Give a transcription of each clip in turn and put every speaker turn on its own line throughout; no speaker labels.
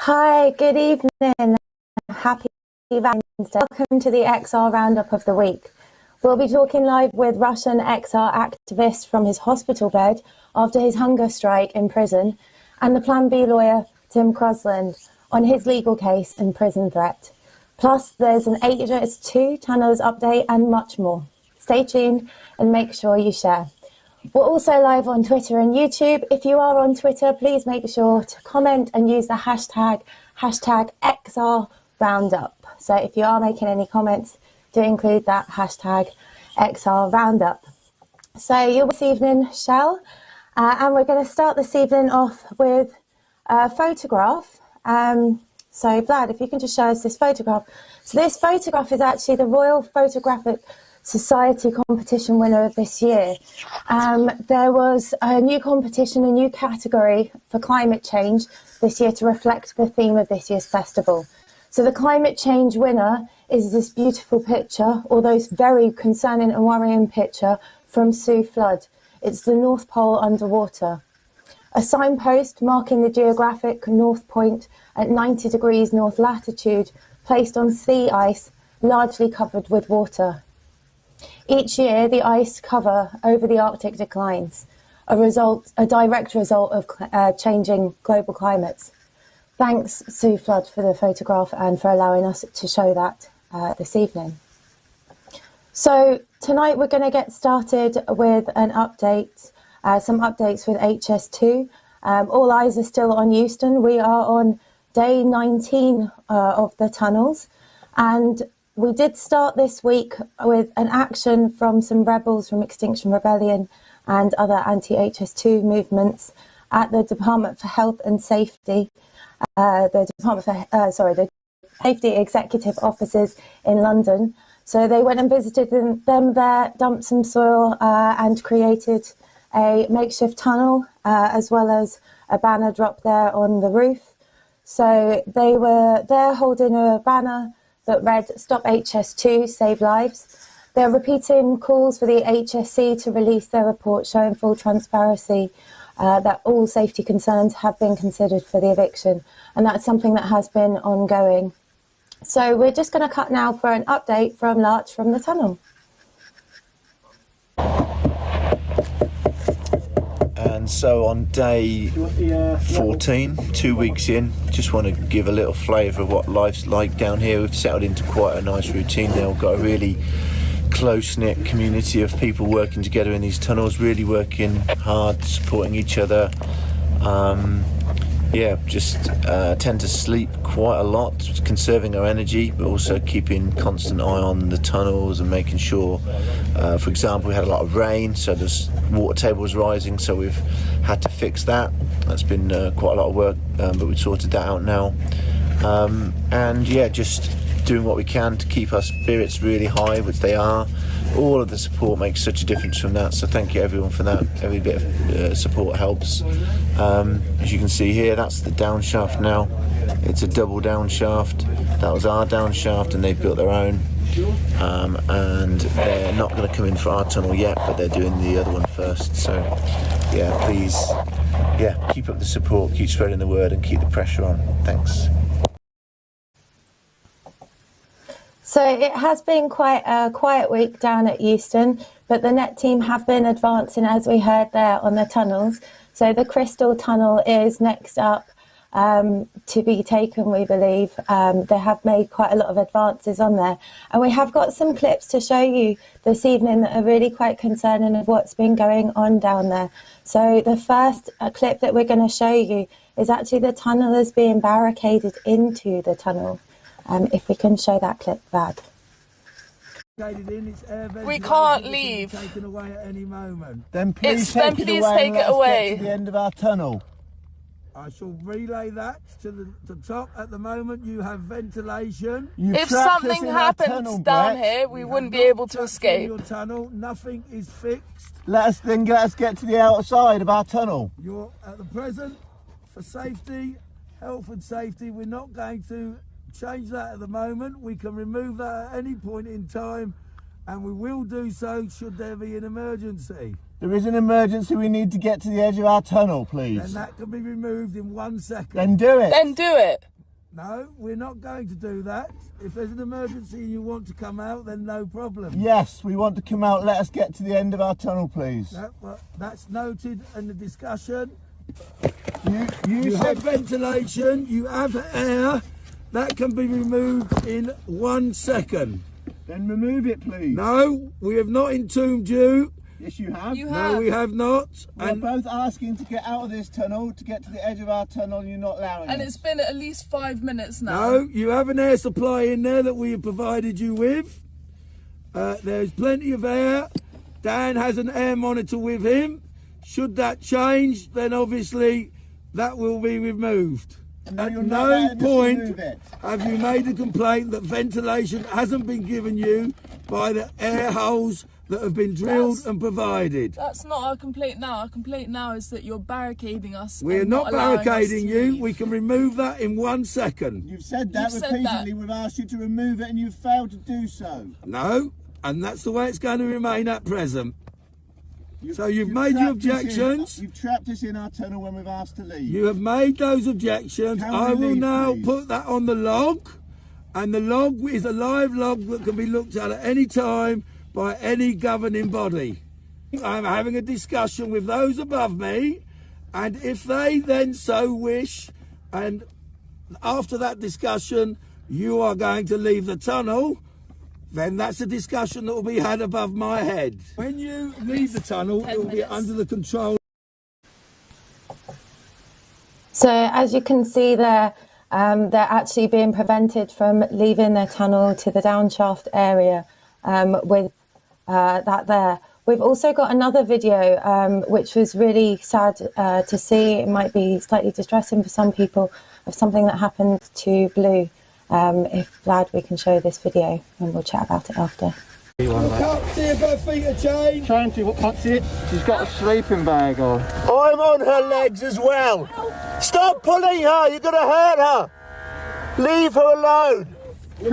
Hi, good evening. Happy Valentine's Day. Welcome to the XR Roundup of the week. We'll be talking live with Russian XR activist from his hospital bed after his hunger strike in prison, and the Plan B lawyer Tim Crosland on his legal case and prison threat. Plus, there's an HS2 tunnels update and much more. Stay tuned and make sure you share. We're also live on Twitter and YouTube. If you are on Twitter, please make sure to comment and use the hashtag XRRoundup. So if you are making any comments, do include that hashtag XRRoundup. So you're this evening, Shell, and we're going to start this evening off with a photograph. So Vlad, if you can just show us this photograph. So this photograph is actually the Royal Photographic Society competition winner of this year. There was a new competition, a new category for climate change this year to reflect the theme of this year's festival. So the climate change winner is this beautiful picture, although it's very concerning and worrying picture from Sue Flood. It's the North Pole underwater. A signpost marking the geographic North Point at 90 degrees north latitude, placed on sea ice, largely covered with water. Each year, the ice cover over the Arctic declines, a direct result of changing global climates. Thanks, Sue Flood, for the photograph and for allowing us to show that this evening. So tonight we're going to get started with an update, some updates with HS2. All eyes are still on Euston. We are on day 19 of the tunnels, and we did start this week with an action from some rebels from Extinction Rebellion and other anti-HS2 movements at the Department for Health and Safety, the Safety Executive Offices in London. So they went and visited them there, dumped some soil and created a makeshift tunnel, as well as a banner dropped there on the roof. So they were there holding a banner that read, "Stop HS2, Save Lives." They're repeating calls for the HSC to release their report showing full transparency that all safety concerns have been considered for the eviction. And that's something that has been ongoing. So we're just going to cut now for an update from Larch from the tunnel.
And so on day 14, 2 weeks in, just want to give a little flavour of what life's like down here. We've settled into quite a nice routine now. We've got a really close-knit community of people working together in these tunnels, really working hard, supporting each other. Just tend to sleep quite a lot, conserving our energy, but also keeping constant eye on the tunnels and making sure, for example, we had a lot of rain, so the water table was rising, so we've had to fix that. That's been quite a lot of work, but we've sorted that out now. Just doing what we can to keep our spirits really high, which they are. All of the support makes such a difference from that, so thank you everyone for that. Every bit of support helps. As you can see here, that's the down shaft now. It's a double down shaft. That was our down shaft and they've built their own. And they're not going to come in for our tunnel yet, but they're doing the other one first. So please keep up the support, keep spreading the word and keep the pressure on. Thanks.
So it has been quite a quiet week down at Euston, but the net team have been advancing, as we heard there, on the tunnels. So the Crystal Tunnel is next up to be taken, we believe. They have made quite a lot of advances on there. And we have got some clips to show you this evening that are really quite concerning of what's been going on down there. So the first clip that we're going to show you is actually the tunnellers being barricaded into the tunnel. If we can show that clip back.
We can't leave.
Taken away at any moment.
Then please take it away.
Get to the end of our tunnel.
I shall relay that to the top. At the moment, you have ventilation.
If something happens down here, we wouldn't be able to escape.
Your tunnel, nothing is fixed.
Let us get to the outside of our tunnel.
You're at the present for safety, health and safety. We're not going to change that at the moment. We can remove that at any point in time, and we will do so should there be an emergency.
There is an emergency. We need to get to the edge of our tunnel, please.
And that can be removed in 1 second.
Then do it.
Then do it.
No, we're not going to do that. If there's an emergency and you want to come out, then no problem.
Yes, we want to come out. Let us get to the end of our tunnel, please.
Well, that's noted in the discussion.
You
have ventilation, you have air. That can be removed in 1 second.
Then remove it, please.
No, we have not entombed you.
Yes, you have.
No, we have not.
We're both asking to get out of this tunnel, to get to the edge of our tunnel, and you're not allowing
And
us.
it's been at least 5 minutes now.
No, you have an air supply in there that we have provided you with. There's plenty of air. Dan has an air monitor with him. Should that change, then obviously that will be removed. At no point have you made a complaint that ventilation hasn't been given you by the air holes that have been drilled and provided.
That's not our complaint now. Our complaint now is that you're barricading us.
We're not barricading you. We can remove that in 1 second.
You've said that repeatedly. We've asked you to remove it and you've failed to do so.
No, and that's the way it's going to remain at present. So you've made your objections.
You've trapped us in our tunnel when we've asked to leave.
You have made those objections. I will now put that on the log, and the log is a live log that can be looked at any time by any governing body. I'm having a discussion with those above me, and if they then so wish, and after that discussion you are going to leave the tunnel, then that's a discussion that will be had above my head. When you leave the tunnel, it will be under the control.
So as you can see there, they're actually being prevented from leaving their tunnel to the downshaft area with that there. We've also got another video which was really sad to see. It might be slightly distressing for some people, of something that happened to Blue. If Vlad, we can show this video and we'll chat about it after.
I can't see if her feet are chained.
Trying to, can't see it. She's got a sleeping bag on.
I'm on her legs as well. Stop pulling her, you're going to hurt her. Leave her alone.
See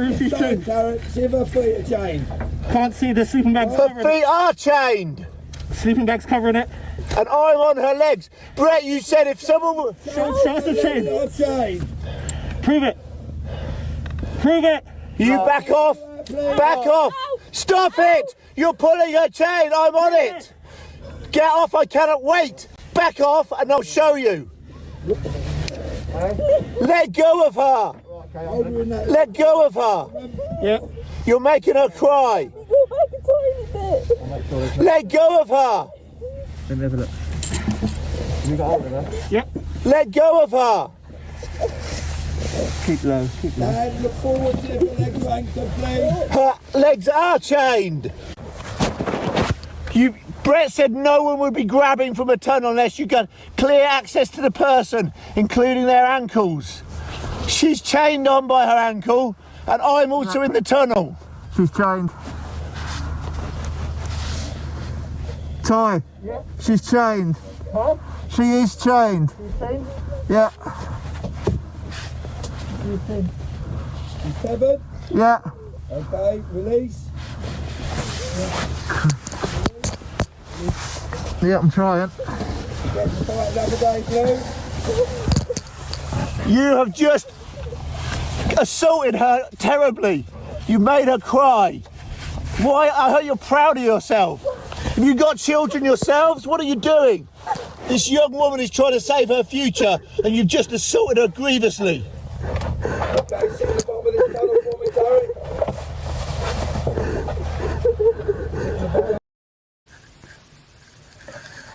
if her feet are chained.
Can't see the sleeping bag's
Her feet are chained.
Sleeping bag's covering it.
And I'm on her legs. Brett, you said if someone...
Show us the chain. Prove it. Prove it.
You back off. Back off. Stop it. You're pulling her chain. I'm on it. Get off. I cannot wait. Back off and I'll show you. Let go of her. Let go of her.
Yeah.
You're making her cry. Let go of her.
Let me have a look. You got hold of her? Yep.
Let go of her.
Keep low, keep low.
And look forward to the legs anchored, please.
Her legs are chained. Brett said no one would be grabbing from a tunnel unless you got clear access to the person, including their ankles. She's chained on by her ankle, and I'm also in the tunnel.
She's chained. Ty, yeah. She's chained. Huh? She is chained. She's chained? Yeah.
You tethered?
Yeah.
Okay, release.
Yeah, I'm trying.
You have just assaulted her terribly. You made her cry. Why? I hope you're proud of yourself. Have you got children yourselves? What are you doing? This young woman is trying to save her future and you've just assaulted her grievously.
Okay, sit in the bottom of this tunnel for me, Terry.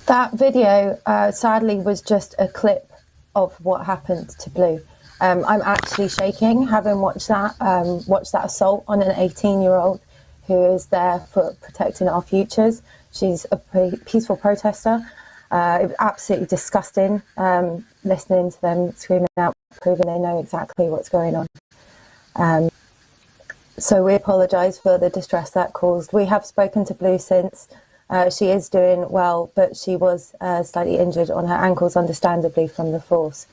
That video, sadly, was just a clip of what happened to Blue. I'm actually shaking, having watched that assault on an 18-year-old who is there for protecting our futures. She's a peaceful protester. It was absolutely disgusting listening to them screaming out, proving they know exactly what's going on. So we apologise for the distress that caused. We have spoken to Blue since. She is doing well, but she was slightly injured on her ankles, understandably, from the force.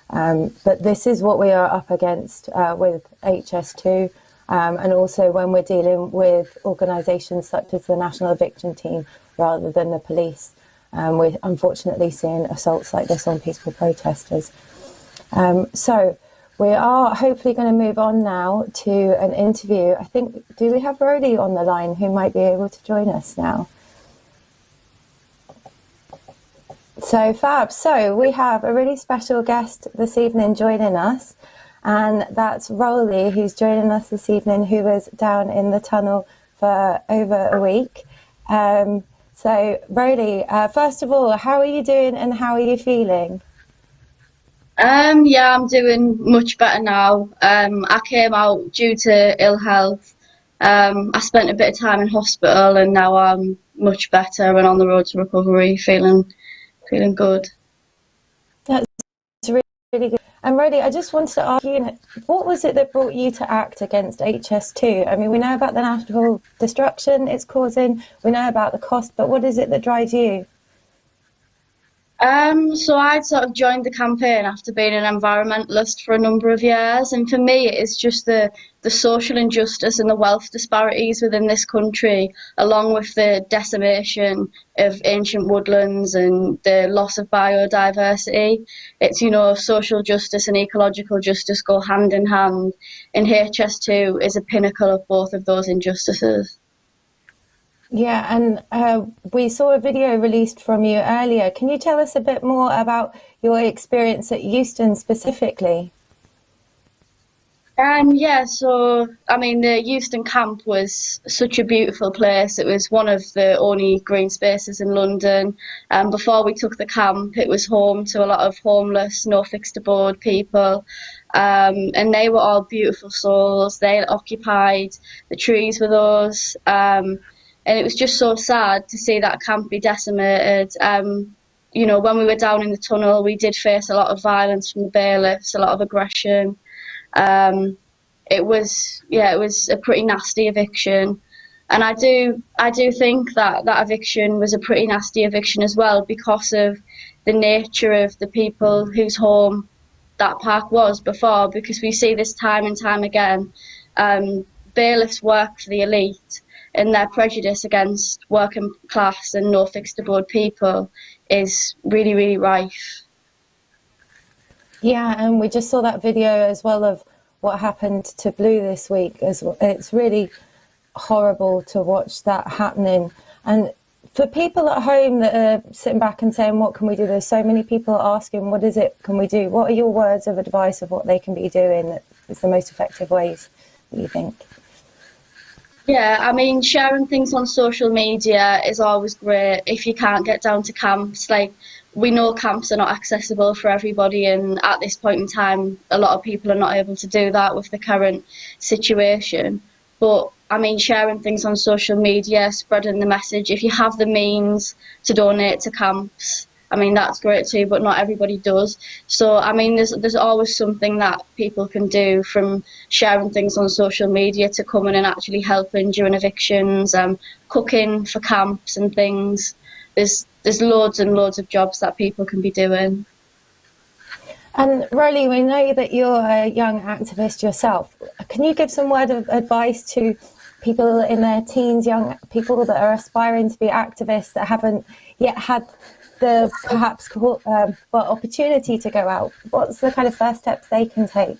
But this is what we are up against with HS2, and also when we're dealing with organisations such as the National Eviction Team rather than the police. We're unfortunately seeing assaults like this on peaceful protesters. So We are hopefully going to move on now to an interview. I think, do we have Rody on the line who might be able to join us now? So fab. So we have a really special guest this evening joining us, and that's Rolly, who's joining us this evening, who was down in the tunnel for over a week. So Rolly, first of all, how are you doing and how are you feeling?
Yeah, I'm doing much better now. I came out due to ill health. I spent a bit of time in hospital and now I'm much better and on the road to recovery, feeling good.
That's really good. And Rody, I just wanted to ask you, what was it that brought you to act against HS2? I mean, we know about the natural destruction it's causing, we know about the cost, but what is it that drives you?
So I'd sort of joined the campaign after being an environmentalist for a number of years, and for me it's just the social injustice and the wealth disparities within this country, along with the decimation of ancient woodlands and the loss of biodiversity. It's, you know, social justice and ecological justice go hand in hand, and HS2 is a pinnacle of both of those injustices.
Yeah, and we saw a video released from you earlier. Can you tell us a bit more about your experience at Euston specifically?
Yeah, so I mean, the Euston camp was such a beautiful place. It was one of the only green spaces in London. Before we took the camp, it was home to a lot of homeless, no fixed abode people. And they were all beautiful souls. They occupied the trees with us. And it was just so sad to see that camp be decimated. You know, when we were down in the tunnel, we did face a lot of violence from the bailiffs, a lot of aggression. It was a pretty nasty eviction, and I do think that eviction was a pretty nasty eviction as well because of the nature of the people whose home that park was before. Because we see this time and time again, bailiffs work for the elite, and their prejudice against working class and no fixed abode people is really, really rife.
Yeah, and we just saw that video as well of what happened to Blue this week. It's really horrible to watch that happening. And for people at home that are sitting back and saying, what can we do? There's so many people asking, what is it can we do? What are your words of advice of what they can be doing that is the most effective ways that you think?
Yeah, I mean, sharing things on social media is always great if you can't get down to camps. Like, we know camps are not accessible for everybody, and at this point in time, a lot of people are not able to do that with the current situation. But, I mean, sharing things on social media, spreading the message, if you have the means to donate to camps, I mean, that's great too, but not everybody does. So, I mean, there's always something that people can do, from sharing things on social media to coming and actually helping during evictions, cooking for camps and things. There's loads and loads of jobs that people can be doing.
And Rolly, we know that you're a young activist yourself. Can you give some word of advice to people in their teens, young people that are aspiring to be activists that haven't yet had the perhaps opportunity to go out? What's the kind of first steps they can take?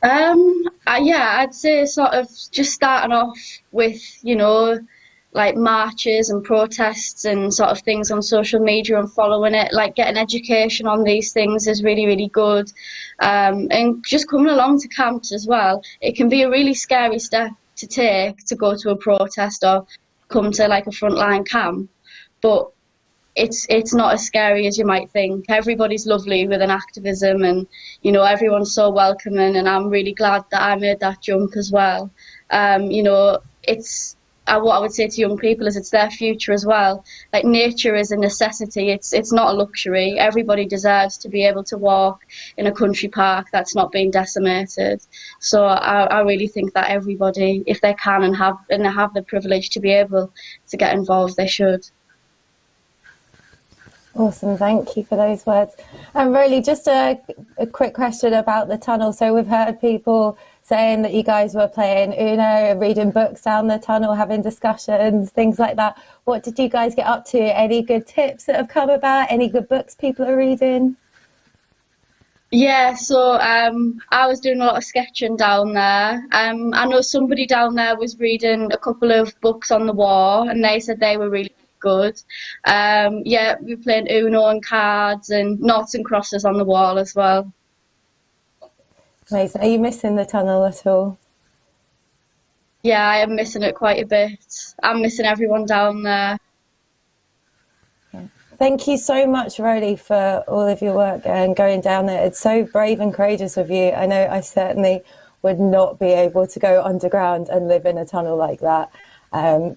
I'd say sort of just starting off with, you know, like marches and protests and sort of things on social media and following it, like getting education on these things is really, really good. And just coming along to camps as well. It can be a really scary step to take to go to a protest or come to like a frontline camp, but it's not as scary as you might think. Everybody's lovely within activism, and you know, everyone's so welcoming, and I'm really glad that I made that jump as well. You know, it's what I would say to young people is it's their future as well. Like, nature is a necessity, it's not a luxury. Everybody deserves to be able to walk in a country park that's not being decimated. So I really think that everybody, if they can and have the privilege to be able to get involved, they should.
Awesome, thank you for those words. And really, just a quick question about the tunnel. So we've heard people saying that you guys were playing Uno, reading books down the tunnel, having discussions, things like that. What did you guys get up to? Any good tips that have come about? Any good books people are reading?
Yeah, so I was doing a lot of sketching down there. I know somebody down there was reading a couple of books on the war, and they said they were really good. Yeah, we were playing Uno and cards and noughts and crosses on the wall as well.
Amazing. Are you missing the tunnel at all?
Yeah, I am missing it quite a bit. I'm missing everyone down there.
Thank you so much, Rowley, for all of your work and going down there. It's so brave and courageous of you. I know I certainly would not be able to go underground and live in a tunnel like that.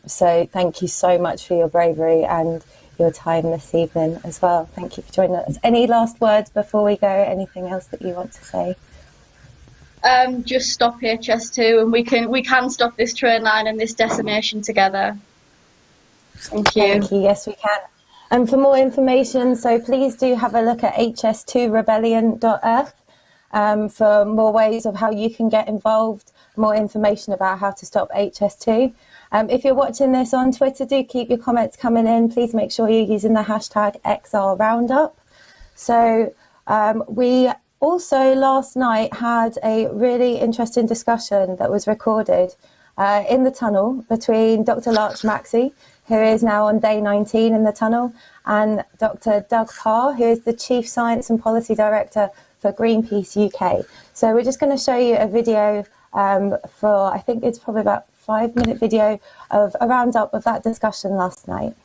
So thank you so much for your bravery and your time this evening as well. Thank you for joining us. Any last words before we go? Anything else that you want to say?
Just stop HS2, and we can stop this train line and this decimation together. Thank you.
Thank you. Yes, we can. And for more information, so please do have a look at hs2rebellion.earth for more ways of how you can get involved, more information about how to stop HS2. If you're watching this on Twitter, do keep your comments coming in. Please make sure you're using the hashtag #XRRoundup. So we also last night had a really interesting discussion that was recorded in the tunnel between Dr. Larch Maxey, who is now on day 19 in the tunnel, and Dr. Doug Parr, who is the Chief Science and Policy Director for Greenpeace UK. So we're just going to show you a video for, I think it's probably about 5-minute video of a roundup of that discussion last night.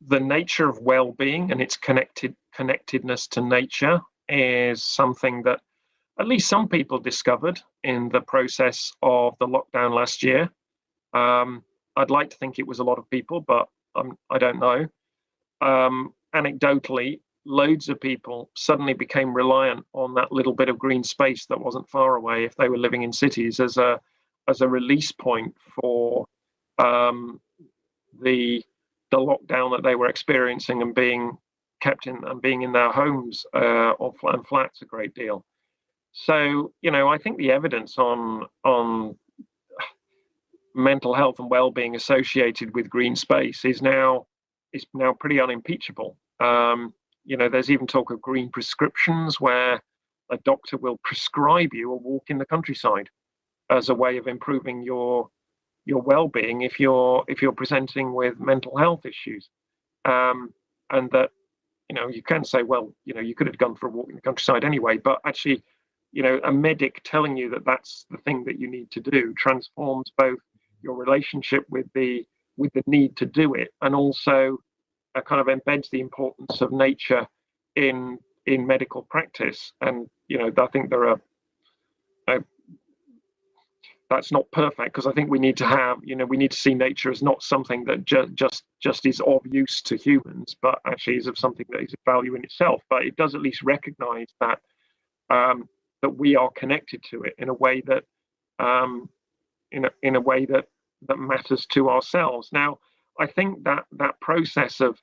The nature of well-being and its connectedness to nature is something that at least some people discovered in the process of the lockdown last year. I'd like to think it was a lot of people, but I don't know. Anecdotally, loads of people suddenly became reliant on that little bit of green space that wasn't far away if they were living in cities as a release point for the lockdown that they were experiencing and being kept in and being in their homes and flats a great deal. So, I think the evidence on mental health and well-being associated with green space is now pretty unimpeachable. There's even talk of green prescriptions where a doctor will prescribe you a walk in the countryside as a way of improving your well-being if you're presenting with mental health issues. And that, you can say, well, you could have gone for a walk in the countryside anyway, but actually, a medic telling you that that's the thing that you need to do transforms both your relationship with the need to do it, and also kind of embeds the importance of nature in medical practice. And I think there are that's not perfect, because I think we need to see nature as not something that just is of use to humans, but actually is of something that is of value in itself. But it does at least recognize that that we are connected to it in a way that in a way that matters to ourselves. Now, I think that process of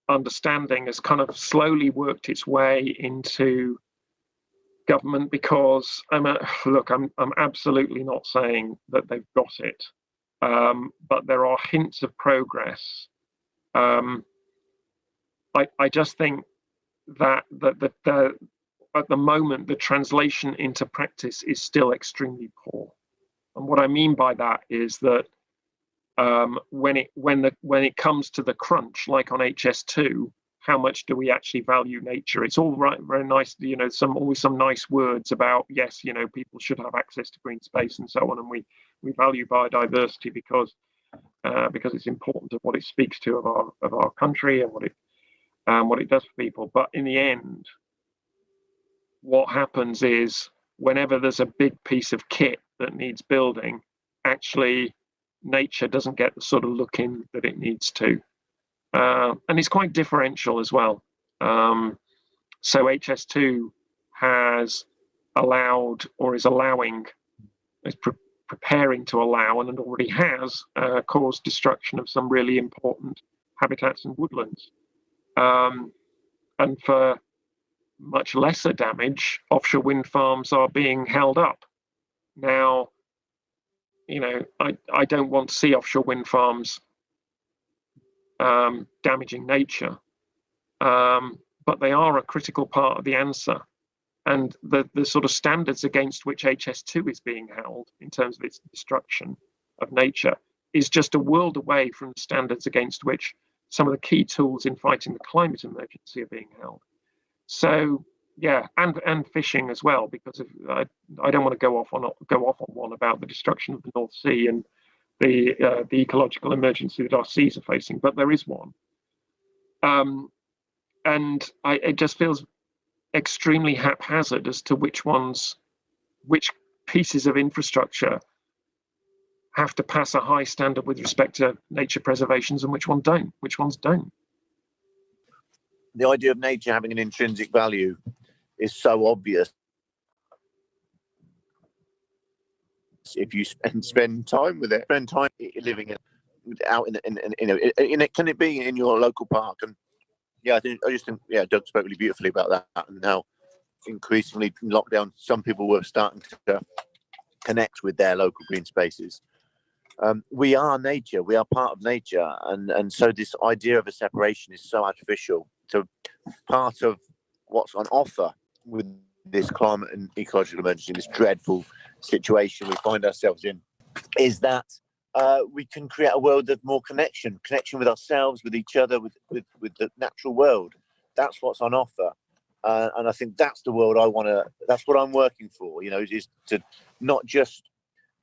understanding has kind of slowly worked its way into government, because I'm absolutely not saying that they've got it, but there are hints of progress. I just think that at the moment the translation into practice is still extremely poor. And what I mean by that is that when it comes to the crunch, like on HS2, how much do we actually value nature? It's all right, very nice, always some nice words about, yes, people should have access to green space and so on, and we value biodiversity because it's important to what it speaks to of our country and what it does for people. But in the end, what happens is, whenever there's a big piece of kit that needs building, actually nature doesn't get the sort of look in that it needs to. And it's quite differential as well. So HS2 has allowed, or is allowing, is preparing to allow, and already has caused destruction of some really important habitats and woodlands. And for much lesser damage, offshore wind farms are being held up. Now, I don't want to see offshore wind farms damaging nature, but they are a critical part of the answer. And the sort of standards against which HS2 is being held in terms of its destruction of nature is just a world away from the standards against which some of the key tools in fighting the climate emergency are being held. So yeah, and fishing as well, because I don't want to go off on one about the destruction of the North Sea and the ecological emergency that our seas are facing, but there is one. And it just feels extremely haphazard as to which pieces of infrastructure have to pass a high standard with respect to nature preservations and which ones don't.
The idea of nature having an intrinsic value is so obvious if you spend time with it, spend time living out in it. Can it be in your local park? And yeah, I just think Doug spoke really beautifully about that. And now, increasingly in lockdown, some people were starting to connect with their local green spaces. We are nature. We are part of nature, and so this idea of a separation is so artificial. So part of what's on offer with this climate and ecological emergency, this dreadful situation we find ourselves in, is that we can create a world of more connection with ourselves, with each other, with the natural world. That's what's on offer, and I think that's the world I want to. That's what I'm working for. Is to not just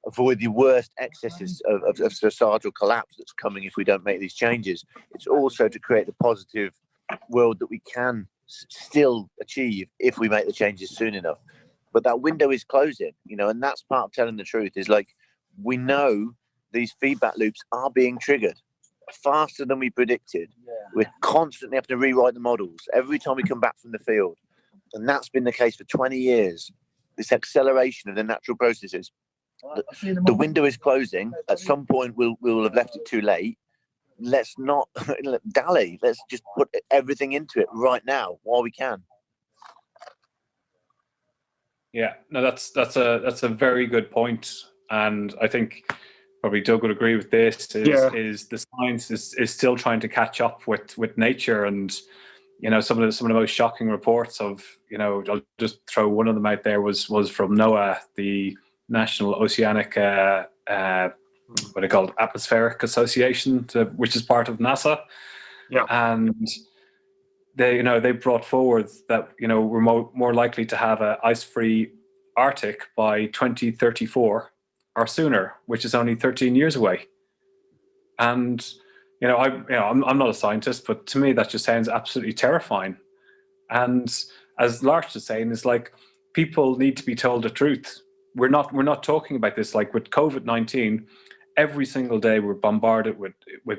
avoid the worst excesses of societal collapse that's coming if we don't make these changes. It's also to create the positive world that we can still achieve if we make the changes soon enough. But that window is closing, and that's part of telling the truth. Is like, we know these feedback loops are being triggered faster than we predicted. We're constantly having to rewrite the models every time we come back from the field, and that's been the case for 20 years. This acceleration of the natural processes. The window is closing. At some point we'll have left it too late. Let's not dally. Let's just put everything into it right now while we can.
Yeah, no, that's a very good point, and I think probably Doug would agree with this. Is the science is still trying to catch up with nature, and some of the most shocking reports of I'll just throw one of them out there was from NOAA, the National Oceanic what they call Atmospheric Association, which is part of NASA.
Yeah,
and they brought forward that we're more likely to have an ice-free Arctic by 2034 or sooner, which is only 13 years away. And I'm not a scientist, but to me that just sounds absolutely terrifying. And as Lars is saying, it's like people need to be told the truth. We're not talking about this like with COVID-19. Every single day we're bombarded with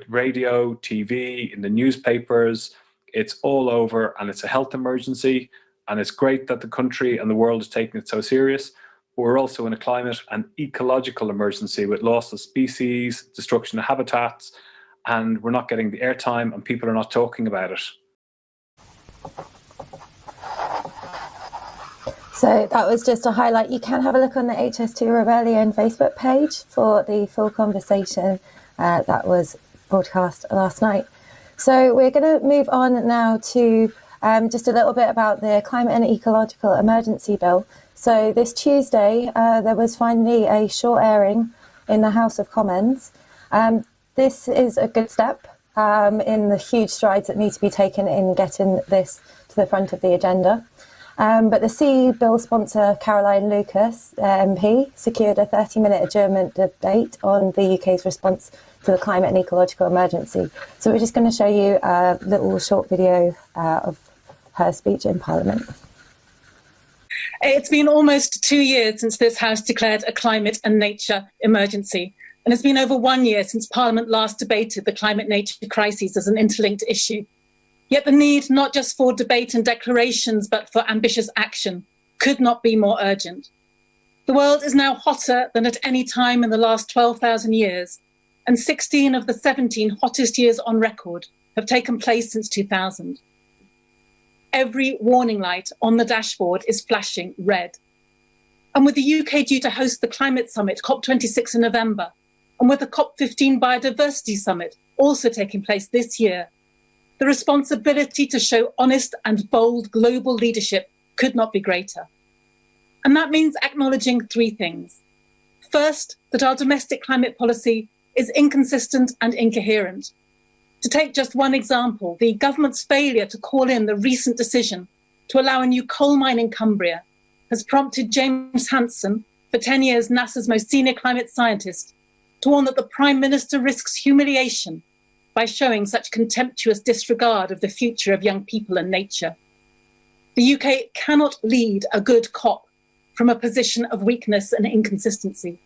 radio, TV, in the newspapers. It's all over, and it's a health emergency, and it's great that the country and the world is taking it so serious. But we're also in a climate and ecological emergency with loss of species, destruction of habitats, and we're not getting the airtime, and people are not talking about it.
So that was just a highlight. You can have a look on the HS2 Rebellion Facebook page for the full conversation that was broadcast last night. So we're going to move on now to just a little bit about the Climate and Ecological Emergency Bill. So this Tuesday, there was finally a short airing in the House of Commons. This is a good step in the huge strides that need to be taken in getting this to the front of the agenda. But the CE bill sponsor, Caroline Lucas, MP, secured a 30-minute adjournment debate on the UK's response to the climate and ecological emergency. So we're just going to show you a little short video of her speech in Parliament.
It's been almost 2 years since this House declared a climate and nature emergency. And it's been over 1 year since Parliament last debated the climate-nature crises as an interlinked issue. Yet the need not just for debate and declarations, but for ambitious action could not be more urgent. The world is now hotter than at any time in the last 12,000 years, and 16 of the 17 hottest years on record have taken place since 2000. Every warning light on the dashboard is flashing red. And with the UK due to host the Climate Summit, COP26 in November, and with the COP15 Biodiversity Summit also taking place this year, The responsibility to show honest and bold global leadership could not be greater. And that means acknowledging three things. First, that our domestic climate policy is inconsistent and incoherent. To take just one example, the government's failure to call in the recent decision to allow a new coal mine in Cumbria has prompted James Hansen, for 10 years NASA's most senior climate scientist, to warn that the Prime Minister risks humiliation by showing such contemptuous disregard of the future of young people and nature. The UK cannot lead a good COP from a position of weakness and inconsistency.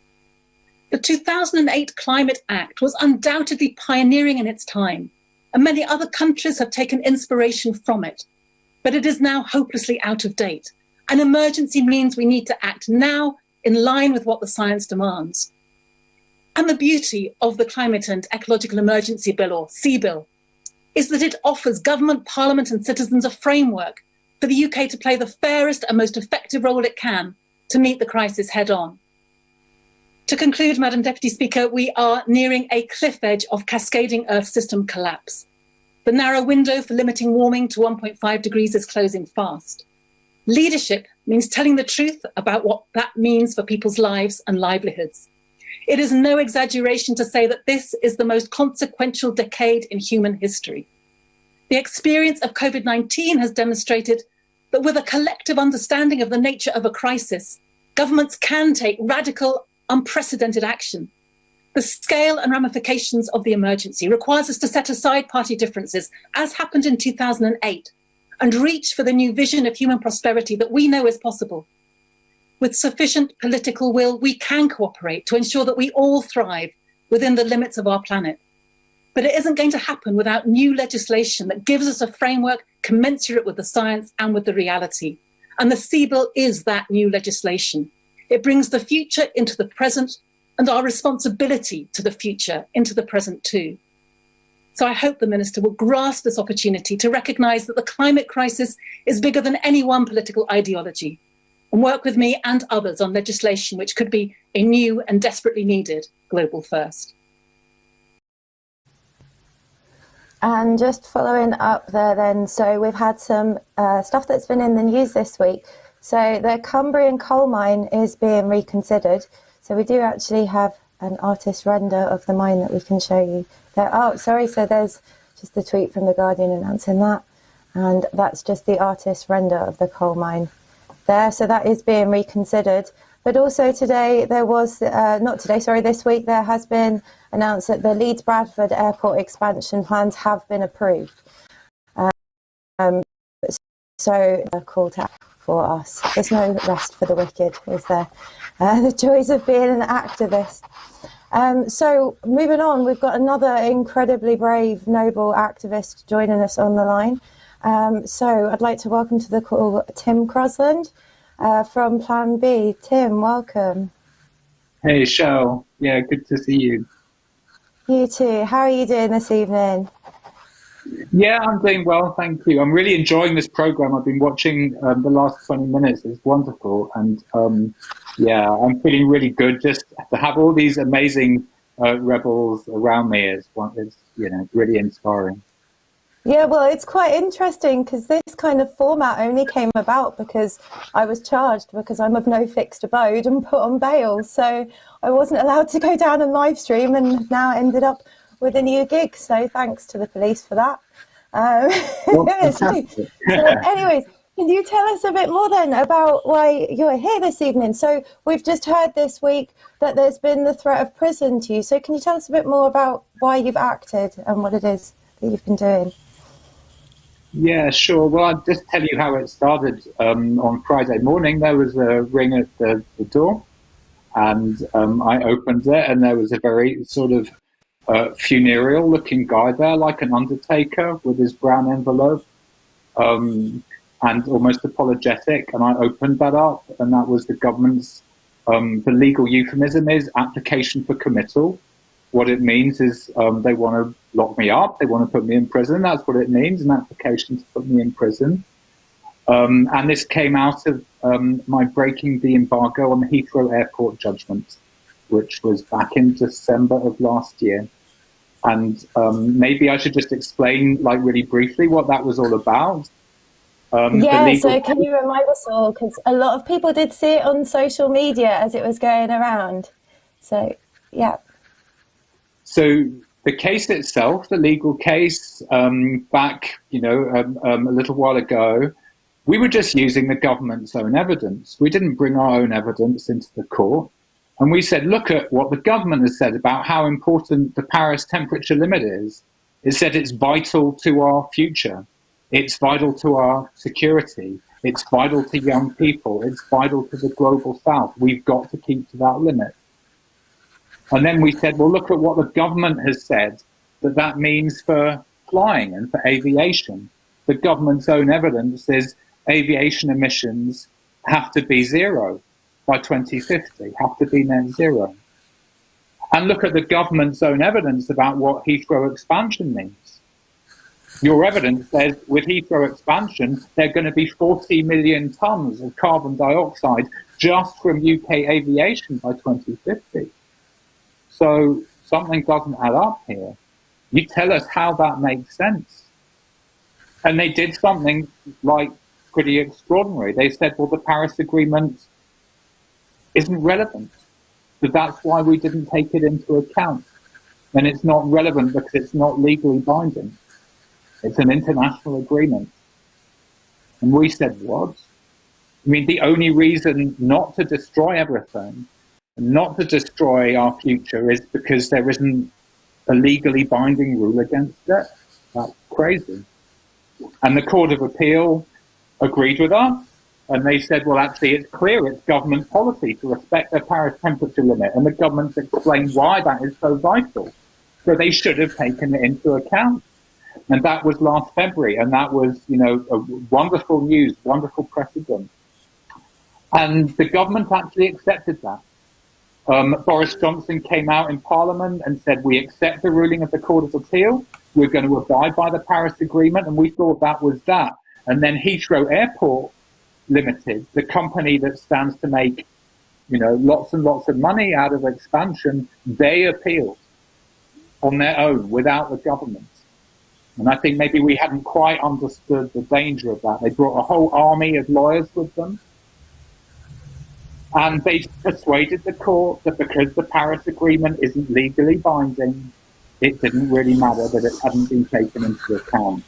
The 2008 Climate Act was undoubtedly pioneering in its time, and many other countries have taken inspiration from it, but it is now hopelessly out of date. An emergency means we need to act now in line with what the science demands. And the beauty of the Climate and Ecological Emergency Bill, or CBIL, is that it offers government, parliament and citizens a framework for the UK to play the fairest and most effective role it can to meet the crisis head on. To conclude, Madam Deputy Speaker, we are nearing a cliff edge of cascading Earth system collapse. The narrow window for limiting warming to 1.5 degrees is closing fast. Leadership means telling the truth about what that means for people's lives and livelihoods. It is no exaggeration to say that this is the most consequential decade in human history. The experience of COVID-19 has demonstrated that with a collective understanding of the nature of a crisis, governments can take radical, unprecedented action. The scale and ramifications of the emergency requires us to set aside party differences, as happened in 2008, and reach for the new vision of human prosperity that we know is possible. With sufficient political will, we can cooperate to ensure that we all thrive within the limits of our planet. But it isn't going to happen without new legislation that gives us a framework commensurate with the science and with the reality. And the CBIL is that new legislation. It brings the future into the present and our responsibility to the future into the present too. So I hope the Minister will grasp this opportunity to recognise that the climate crisis is bigger than any one political ideology, and work with me and others on legislation which could be a new and desperately needed global first.
And just following up there then, so we've had some stuff that's been in the news this week. So the Cumbrian coal mine is being reconsidered. So we do actually have an artist render of the mine that we can show you there. Oh, sorry, so there's just the tweet from The Guardian announcing that. And that's just the artist render of the coal mine there. So that is being reconsidered. But also today there was, this week there has been announced that the Leeds Bradford airport expansion plans have been approved. So a call to for us. There's no rest for the wicked, is there? The joys of being an activist. So moving on, we've got another incredibly brave, noble activist joining us on the line. So I'd like to welcome to the call Tim Crosland from Plan B. Tim, welcome.
Hey, Shell. Yeah, good to see you.
You too. How are you doing this evening?
Yeah, I'm doing well, thank you. I'm really enjoying this program. I've been watching the last 20 minutes. It's wonderful. And yeah, I'm feeling really good just to have all these amazing rebels around me. It's really inspiring.
Yeah, well, it's quite interesting because this kind of format only came about because I was charged because I'm of no fixed abode and put on bail. So I wasn't allowed to go down and live stream, and now ended up with a new gig. So thanks to the police for that. So anyways, can you tell us a bit more then about why you're here this evening? So we've just heard this week that there's been the threat of prison to you. So can you tell us a bit more about why you've acted and what it is that you've been doing?
Yeah, sure. Well, I'll just tell you how it started. On Friday morning, there was a ring at the door, and I opened it, and there was a very sort of funereal-looking guy there, like an undertaker, with his brown envelope, and almost apologetic. And I opened that up, and that was the government's, the legal euphemism is application for committal. What it means is they want to lock me up, they want to put me in prison. That's what it means, an application to put me in prison. And this came out of my breaking the embargo on the Heathrow Airport judgment, which was back in December of last year. And maybe I should just explain, like, really briefly what that was all about.
So can you remind us all, because a lot of people did see it on social media as it was going around. So, yeah.
So the case itself, the legal case, back, a little while ago, we were just using the government's own evidence. We didn't bring our own evidence into the court. And we said, look at what the government has said about how important the Paris temperature limit is. It said it's vital to our future. It's vital to our security. It's vital to young people. It's vital to the global south. We've got to keep to that limit. And then we said, well, look at what the government has said that means for flying and for aviation. The government's own evidence is aviation emissions have to be zero by 2050, have to be net zero. And look at the government's own evidence about what Heathrow expansion means. Your evidence says with Heathrow expansion, there are going to be 40 million tonnes of carbon dioxide just from UK aviation by 2050. So something doesn't add up here. You tell us how that makes sense. And they did something like pretty extraordinary. They said, well, the Paris Agreement isn't relevant. So that's why we didn't take it into account. And it's not relevant because it's not legally binding. It's an international agreement. And we said, what? I mean, the only reason not to destroy everything, not to destroy our future, is because there isn't a legally binding rule against it. That's crazy. And the Court of Appeal agreed with us. And they said, well, actually, it's clear it's government policy to respect the Paris temperature limit. And the government's explained why that is so vital. So they should have taken it into account. And that was last February. And that was, a wonderful news, wonderful precedent. And the government actually accepted that. Boris Johnson came out in Parliament and said, we accept the ruling of the Court of Appeal. We're going to abide by the Paris Agreement. And we thought that was that. And then Heathrow Airport Limited, the company that stands to make, lots and lots of money out of expansion, they appealed on their own without the government. And I think maybe we hadn't quite understood the danger of that. They brought a whole army of lawyers with them. And they persuaded the court that because the Paris Agreement isn't legally binding, it didn't really matter that it hadn't been taken into account.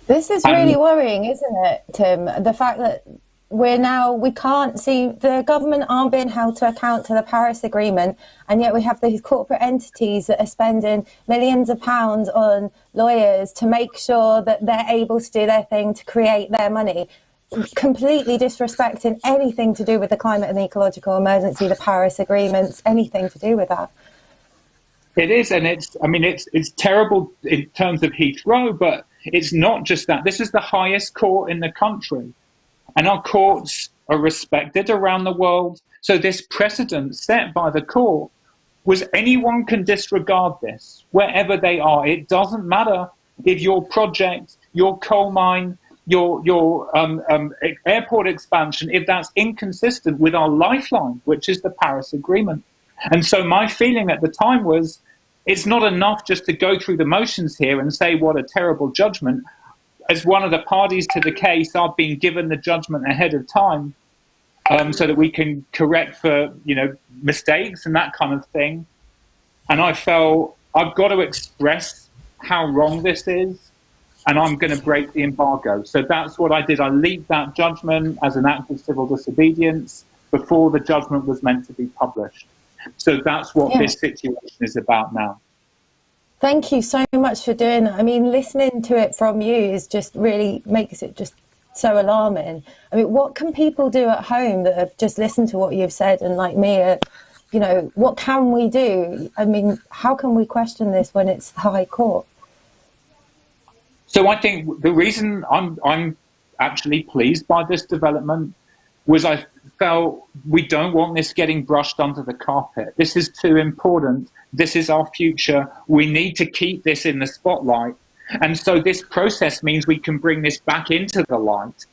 This is really worrying, isn't it, Tim? The fact that we can't see, the government aren't being held to account to the Paris Agreement, and yet we have these corporate entities that are spending millions of pounds on lawyers to make sure that they're able to do their thing to create their money, completely disrespecting anything to do with the climate and the ecological emergency, the Paris Agreements, anything to do with that.
It is, and it's terrible in terms of Heathrow, but it's not just that. This is the highest court in the country, and our courts are respected around the world. So this precedent set by the court was anyone can disregard this wherever they are. It doesn't matter if your project, your coal mine, your airport expansion, if that's inconsistent with our lifeline, which is the Paris Agreement. And so my feeling at the time was, it's not enough just to go through the motions here and say what a terrible judgment. As one of the parties to the case, I've been given the judgment ahead of time so that we can correct for mistakes and that kind of thing. And I felt I've got to express how wrong this is, and I'm going to break the embargo. So that's what I did. I leaked that judgment as an act of civil disobedience before the judgment was meant to be published. So that's what this situation is about now.
Thank you so much for doing that. I mean, listening to it from you is just really makes it just so alarming. I mean, what can people do at home that have just listened to what you've said and like me, what can we do? I mean, how can we question this when it's the High Court?
So I think the reason I'm actually pleased by this development was I felt we don't want this getting brushed under the carpet. This is too important. This is our future. We need to keep this in the spotlight. And so this process means we can bring this back into the light,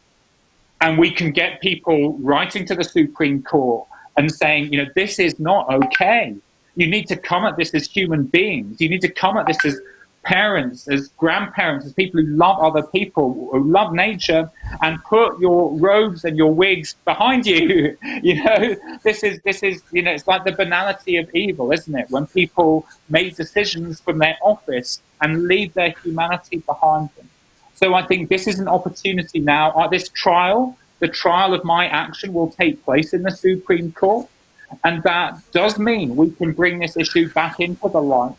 and we can get people writing to the Supreme Court and saying, this is not okay. You need to come at this as human beings. You need to come at this as parents, as grandparents, as people who love other people, who love nature, and put your robes and your wigs behind you. This is it's like the banality of evil, isn't it? When people make decisions from their office and leave their humanity behind them. So I think this is an opportunity now. This trial, the trial of my action, will take place in the Supreme Court, and that does mean we can bring this issue back into the light.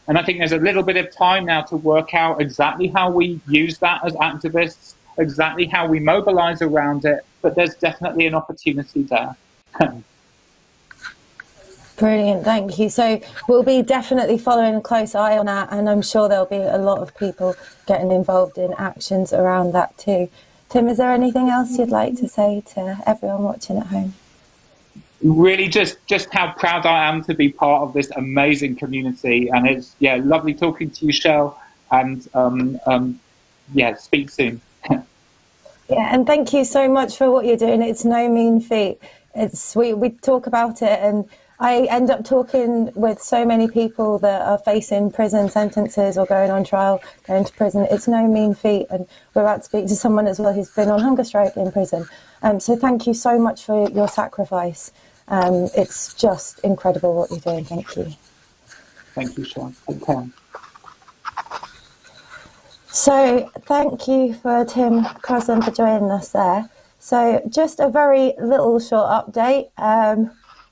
And I think there's a little bit of time now to work out exactly how we use that as activists, exactly how we mobilize around it, but there's definitely an opportunity there.
Brilliant, thank you. So we'll be definitely following a close eye on that, and I'm sure there'll be a lot of people getting involved in actions around that too. Tim, is there anything else you'd like to say to everyone watching at home?
Really just how proud I am to be part of this amazing community, and it's lovely talking to you, Shell, and speak soon.
And thank you so much for what you're doing. It's no mean feat. We talk about it, and I end up talking with so many people that are facing prison sentences or going on trial, going to prison. It's no mean feat, and we're about to speak to someone as well who's been on hunger strike in prison. So thank you so much for your sacrifice. It's just incredible what you're doing. Thank you.
Thank you, Sean. Take care.
So thank you for Tim Crosland for joining us there. So just a very little short update.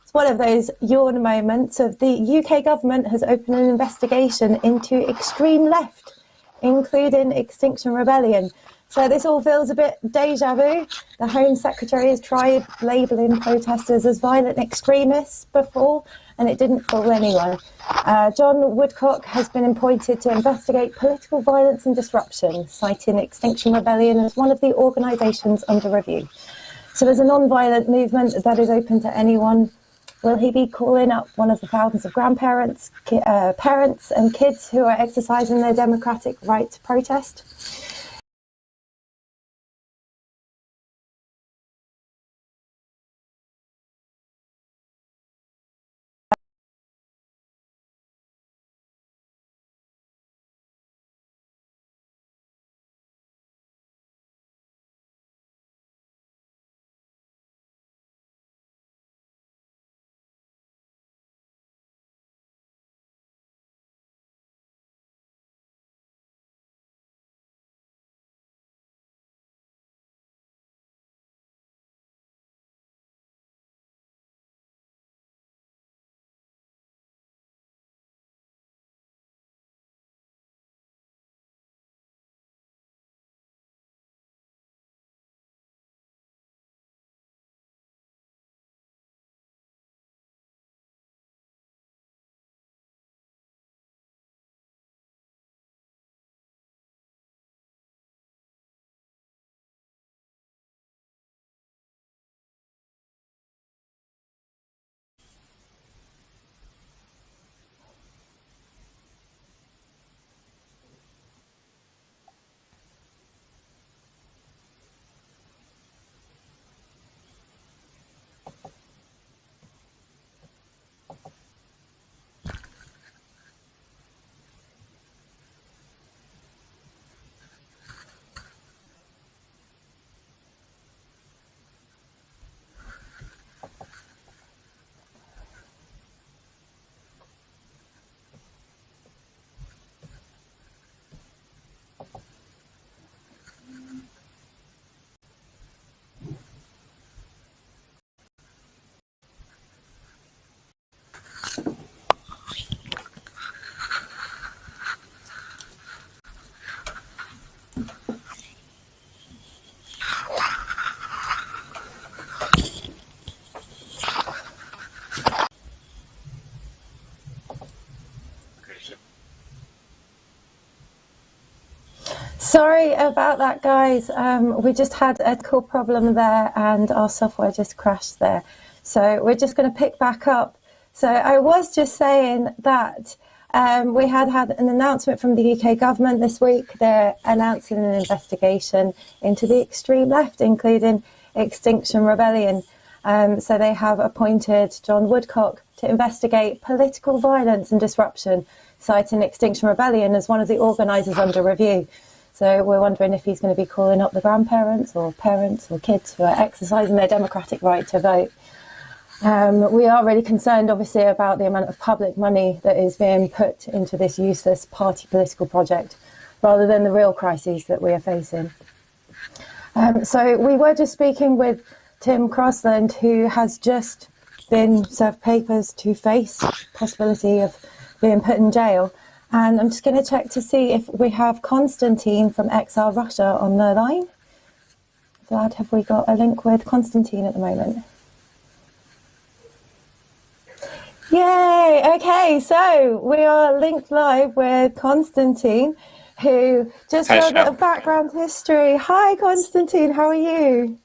It's one of those yawn moments of the UK government has opened an investigation into extreme left, including Extinction Rebellion. So this all feels a bit deja vu. The Home Secretary has tried labelling protesters as violent extremists before, and it didn't fool anyone. John Woodcock has been appointed to investigate political violence and disruption, citing Extinction Rebellion as one of the organisations under review. So there's a non-violent movement that is open to anyone. Will he be calling up one of the thousands of grandparents, parents and kids who are exercising their democratic right to protest? Sorry about that, guys. We just had a technical problem there and our software just crashed there. So we're just going to pick back up. So I was just saying that we had an announcement from the UK government this week. They're announcing an investigation into the extreme left, including Extinction Rebellion. So they have appointed John Woodcock to investigate political violence and disruption, citing Extinction Rebellion as one of the organisers under review. So we're wondering if he's going to be calling up the grandparents or parents or kids who are exercising their democratic right to vote. We are really concerned, obviously, about the amount of public money that is being put into this useless party political project, rather than the real crises that we are facing. So we were just speaking with Tim Crosland, who has just been served papers to face possibility of being put in jail. And I'm just going to check to see if we have Konstantin from XR Russia on the line. Vlad, have we got a link with Konstantin at the moment? Yay! Okay, so we are linked live with Konstantin, who just for a bit of background history. Hi, Konstantin, how are you?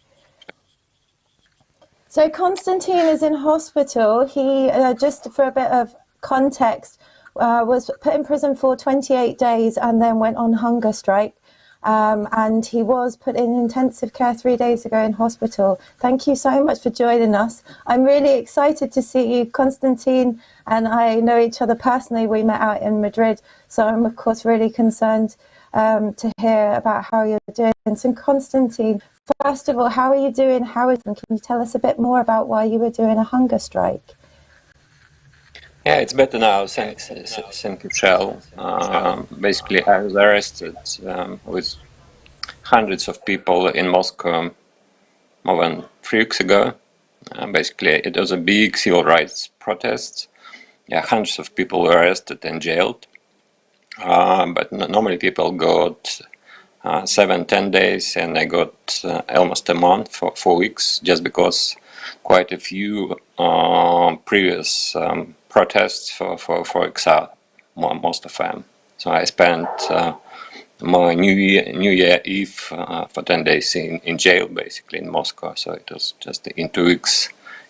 So Konstantin is in hospital. He, just for a bit of context, was put in prison for 28 days and then went on hunger strike. And he was put in intensive care 3 days ago in hospital. Thank you so much for joining us. I'm really excited to see you. Konstantin and I know each other personally. We met out in Madrid. So I'm, of course, really concerned to hear about how you're doing. So Konstantin, first of all, how are you doing? Can you tell us a bit more about why you were doing a hunger strike?
Yeah, it's better now. Thank you, Shell. Basically, I was arrested with hundreds of people in Moscow more than 3 weeks ago. Basically, it was a big civil rights protest. Yeah, hundreds of people were arrested and jailed. But normally people got 7-10 days, and I got almost a month for 4 weeks, just because quite a few previous protests for XR, most of them. So I spent my New Year Eve for 10 days in jail, basically in Moscow. So it was just in 2 weeks,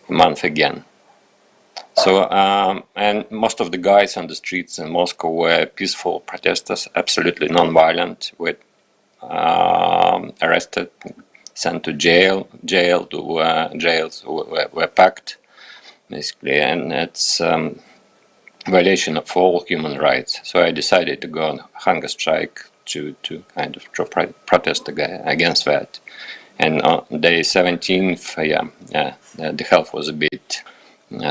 a month again. So and most of the guys on the streets in Moscow were peaceful protesters, absolutely non-violent, with arrested, sent to jails were packed, basically, and it's violation of all human rights. So I decided to go on hunger strike to kind of protest against that. And on day 17th, the health was a bit,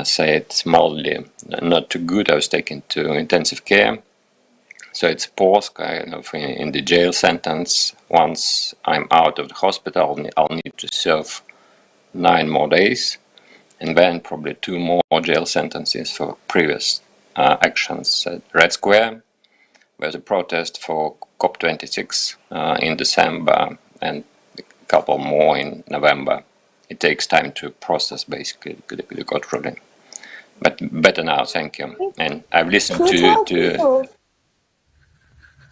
say it mildly, not too good. I was taken to intensive care. So it's pause kind of in the jail sentence. Once I'm out of the hospital, I'll need to serve 9 more days, and then probably 2 more jail sentences for previous actions at Red Square. There's a protest for COP26 in December, and a couple more in November. It takes time to process, basically, the court ruling. But better now, thank you. And I've listened to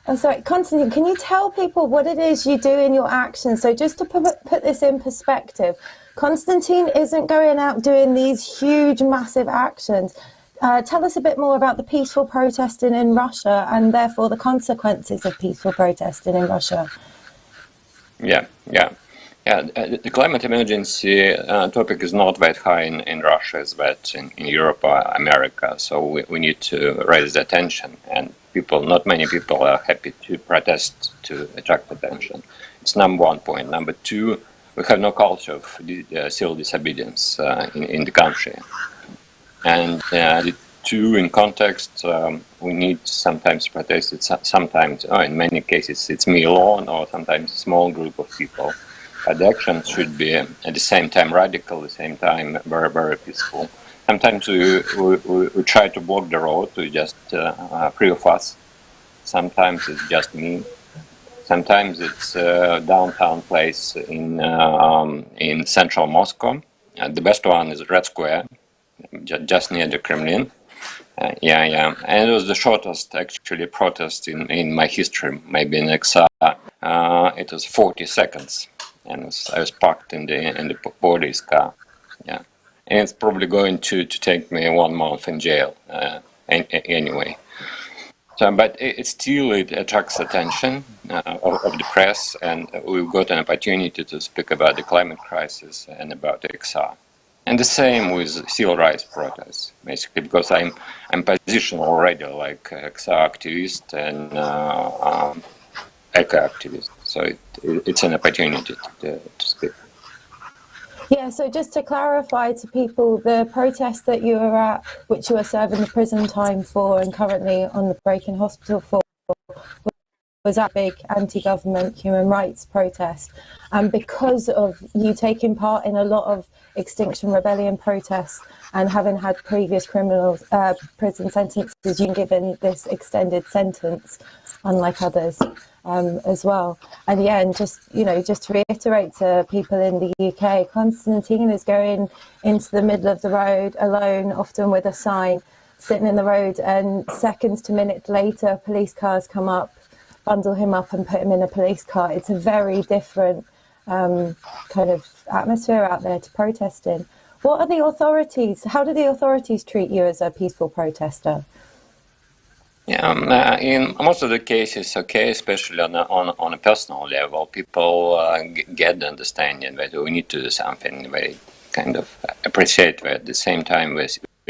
Oh, sorry, Konstantin, can you tell people what it is you do in your actions? So just to put this in perspective, Konstantin isn't going out doing these huge, massive actions. Tell us a bit more about the peaceful protesting in Russia and therefore the consequences of peaceful protesting in Russia.
Yeah. The climate emergency topic is not that high in Russia as that in Europe or America. So we need to raise the attention, and not many people are happy to protest to attract attention. It's number 1 point. Number 2, we have no culture of civil disobedience in the country. And the 2, in context, we need sometimes protest. Sometimes, in many cases, it's me alone, or sometimes a small group of people. The actions should be at the same time radical, at the same time very, very peaceful. Sometimes we try to block the road to just 3 of us. Sometimes it's just me. Sometimes it's a downtown place in central Moscow. The best one is Red Square, just near the Kremlin. And it was the shortest actually protest in my history, maybe in XR. It was 40 seconds, and I was parked in the police car. Yeah, and it's probably going to take me 1 month in jail anyway. So, but it still attracts attention of the press, and we've got an opportunity to speak about the climate crisis and about XR. And the same with civil rights protests, basically, because I'm positioned already like ex activist and eco activist, so it's an opportunity to speak.
Yeah, so just to clarify to people, the protest that you were at, which you were serving the prison time for and currently on the break in hospital for, was that big anti-government human rights protest. And because of you taking part in a lot of Extinction Rebellion protests and having had previous prison sentences, you've given this extended sentence, unlike others. As well. And yeah, and just to reiterate to people in the UK, Constantine is going into the middle of the road alone, often with a sign, sitting in the road, and seconds to minutes later, police cars come up, bundle him up and put him in a police car. It's a very different kind of atmosphere out there to protesting. What are the authorities? How do the authorities treat you as a peaceful protester?
Yeah, in most of the cases, okay, especially on a personal level, people get the understanding that we need to do something. They kind of appreciate that. At the same time, we're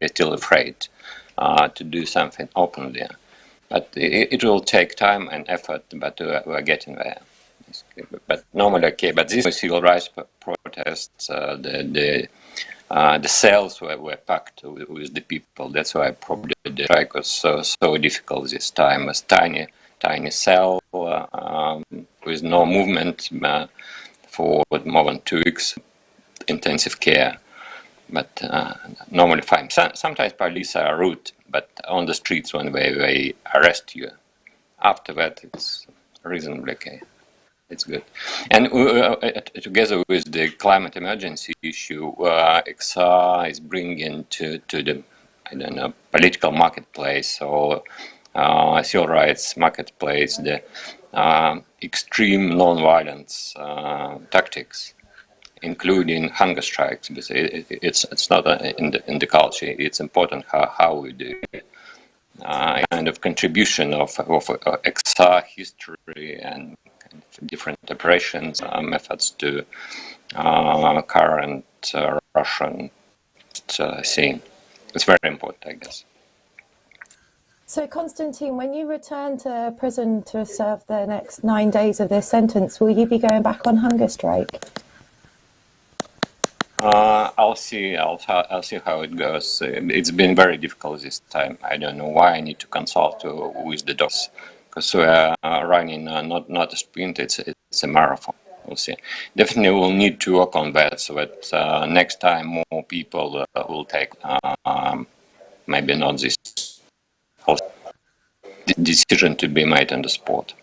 still afraid to do something openly. But it will take time and effort, but we're getting there. But normally, okay, but these civil rights protests, the cells were packed with the people. That's why probably the strike was so difficult this time. A tiny cell with no movement for more than 2 weeks, intensive care. But normally fine. Sometimes police are rude, but on the streets when they arrest you, after that it's reasonably okay. It's good. And together with the climate emergency issue, XR is bringing to the, I don't know, political marketplace or civil rights marketplace the extreme non-violence tactics, including hunger strikes. Because it's not in the culture. It's important how we do it. Kind of contribution of XR history and different operations, methods to current Russian scene. It's very important, I guess.
So, Konstantin, when you return to prison to serve the next 9 days of this sentence, will you be going back on hunger strike?
I'll see how it goes. It's been very difficult this time. I don't know why. I need to consult with the doctors, because we are running not a sprint, it's a marathon. We'll see. Definitely we'll need to work on that so that next time more people will take maybe not this decision to be made on the spot.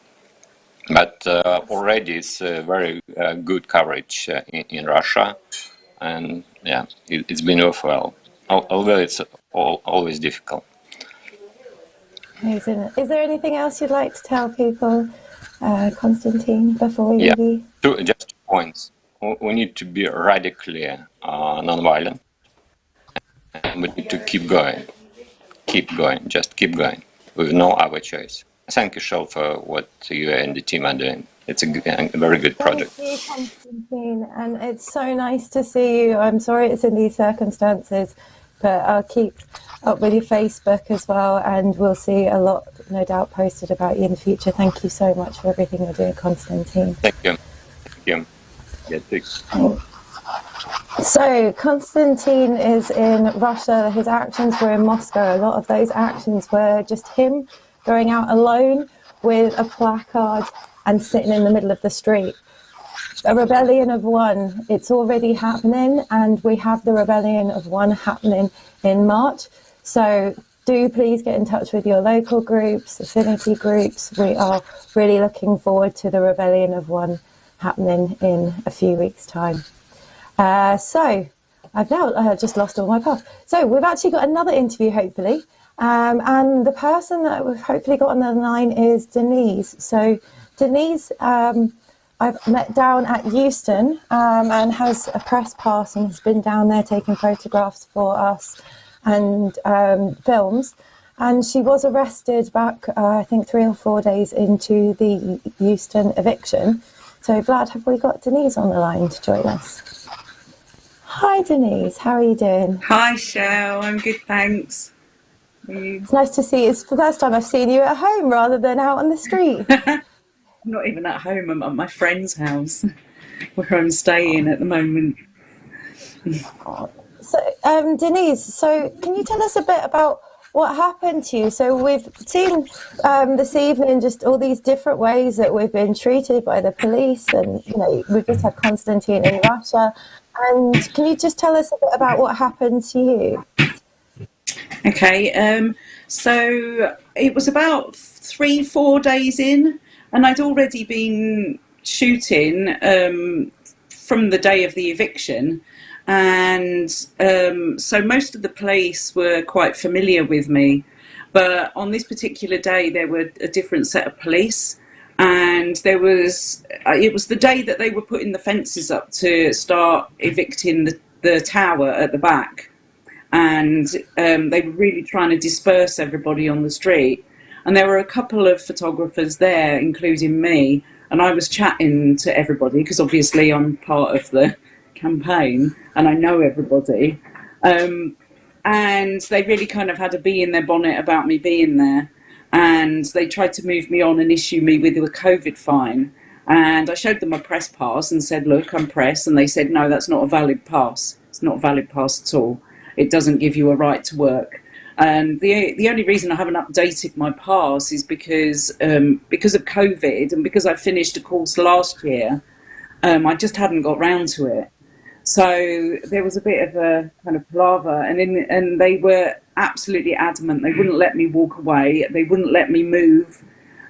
But already it's very good coverage in Russia, and yeah, it's been worthwhile, although it's always difficult.
Amazing. Is there anything else you'd like to tell people, Konstantin, before we leave?
Just 2 points. We need to be radically non-violent, and we need to keep going, just keep going, with no other choice. Thank you, Shel, for what you and the team are doing. It's a very good project.
Thank you, Konstantin, and it's so nice to see you. I'm sorry it's in these circumstances, but I'll keep up with your Facebook as well, and we'll see a lot, no doubt, posted about you in the future. Thank you so much for everything you're doing, Konstantin.
Thank you. Thank you. Yeah, thanks.
So, Konstantin is in Russia. His actions were in Moscow. A lot of those actions were just him going out alone with a placard and sitting in the middle of the street. A rebellion of one, it's already happening, and we have the rebellion of one happening in March. So do please get in touch with your local groups, affinity groups. We are really looking forward to the rebellion of one happening in a few weeks' time. So I've now just lost all my path. So we've actually got another interview, hopefully. And the person that we've hopefully got on the line is Denise. So Denise, I've met down at Euston and has a press pass and has been down there taking photographs for us and films. And she was arrested back, I think, 3 or 4 days into the Euston eviction. So Vlad, have we got Denise on the line to join us? Hi Denise, how are you doing?
Hi Shell, I'm good, thanks.
It's nice to see you. It's the first time I've seen you at home rather than out on the street.
I'm not even at home, I'm at my friend's house where I'm staying at the moment.
So, Denise, so can you tell us a bit about what happened to you? So we've seen this evening just all these different ways that we've been treated by the police, and we've just had Constantine in Russia. And can you just tell us a bit about what happened to you?
Okay, so it was about 3-4 days in, and I'd already been shooting from the day of the eviction. And so most of the police were quite familiar with me, but on this particular day there were a different set of police, and it was the day that they were putting the fences up to start evicting the tower at the back, and they were really trying to disperse everybody on the street, and there were a couple of photographers there, including me, and I was chatting to everybody because obviously I'm part of the campaign and I know everybody, and they really kind of had a bee in their bonnet about me being there, and they tried to move me on and issue me with a COVID fine, and I showed them my press pass and said, look, I'm press, and they said, no, that's not a valid pass. It's not a valid pass at all. It doesn't give you a right to work. And the only reason I haven't updated my pass is because of COVID, and because I finished a course last year, I just hadn't got round to it. So there was a bit of a kind of palaver, and they were absolutely adamant. They wouldn't let me walk away. They wouldn't let me move.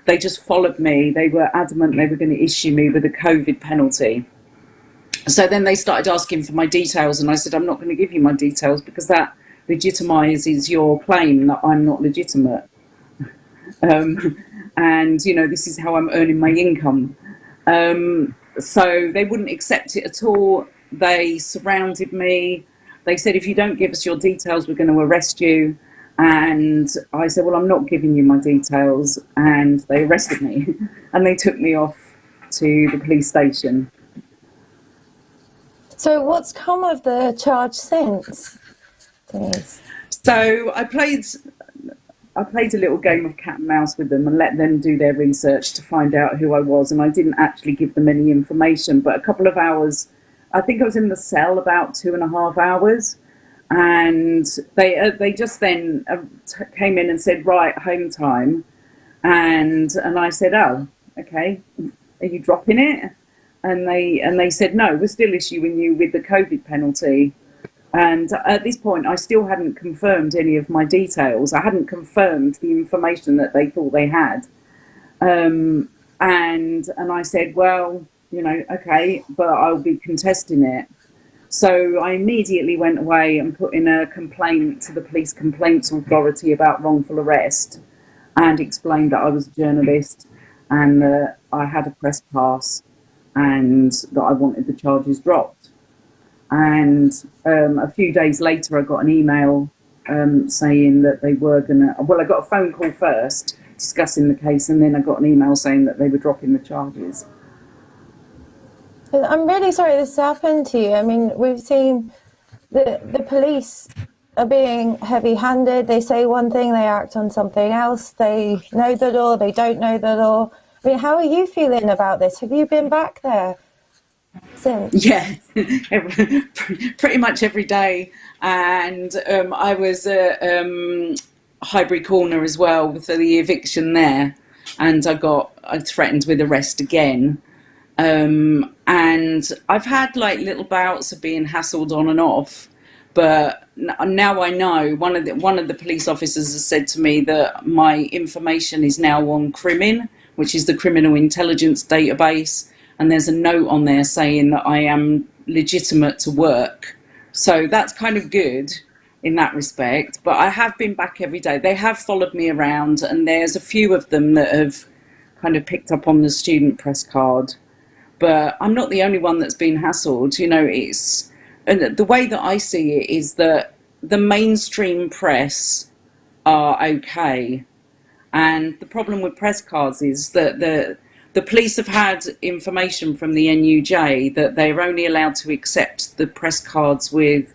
They just followed me. They were adamant they were going to issue me with a COVID penalty. So then they started asking for my details, and I said, I'm not going to give you my details because that legitimises your claim that I'm not legitimate. And, this is how I'm earning my income. So they wouldn't accept it at all. They surrounded me. They said, if you don't give us your details, we're going to arrest you. And I said, well, I'm not giving you my details. And they arrested me and they took me off to the police station.
So what's come of the charge since, Denise?
So I played a little game of cat and mouse with them and let them do their research to find out who I was. And I didn't actually give them any information, but a couple of hours, I think I was in the cell about 2.5 hours. And they just then came in and said, right, home time. And I said, oh, okay, are you dropping it? And they said, no, we're still issuing you with the COVID penalty. And at this point, I still hadn't confirmed any of my details. I hadn't confirmed the information that they thought they had. And I said, well, okay, but I'll be contesting it. So I immediately went away and put in a complaint to the Police Complaints Authority about wrongful arrest, and explained that I was a journalist and that I had a press pass and that I wanted the charges dropped. And a few days later, I got an email saying that they were I got a phone call first discussing the case, and then I got an email saying that they were dropping the charges.
I'm really sorry this happened to you. I mean, we've seen the police are being heavy-handed. They say one thing, they act on something else. They know the law, they don't know the law. I mean, how are you feeling about this? Have you been back there since?
Yeah, pretty much every day. And I was at Highbury Corner as well for the eviction there, and I threatened with arrest again. And I've had like little bouts of being hassled on and off, but now I know. One of the police officers has said to me that my information is now on Crimin, which is the criminal intelligence database, and there's a note on there saying that I am legitimate to work. So that's kind of good in that respect. But I have been back every day. They have followed me around, and there's a few of them that have kind of picked up on the student press card. But I'm not the only one that's been hassled. And the way that I see it is that the mainstream press are okay. And the problem with press cards is that the police have had information from the NUJ that they're only allowed to accept the press cards with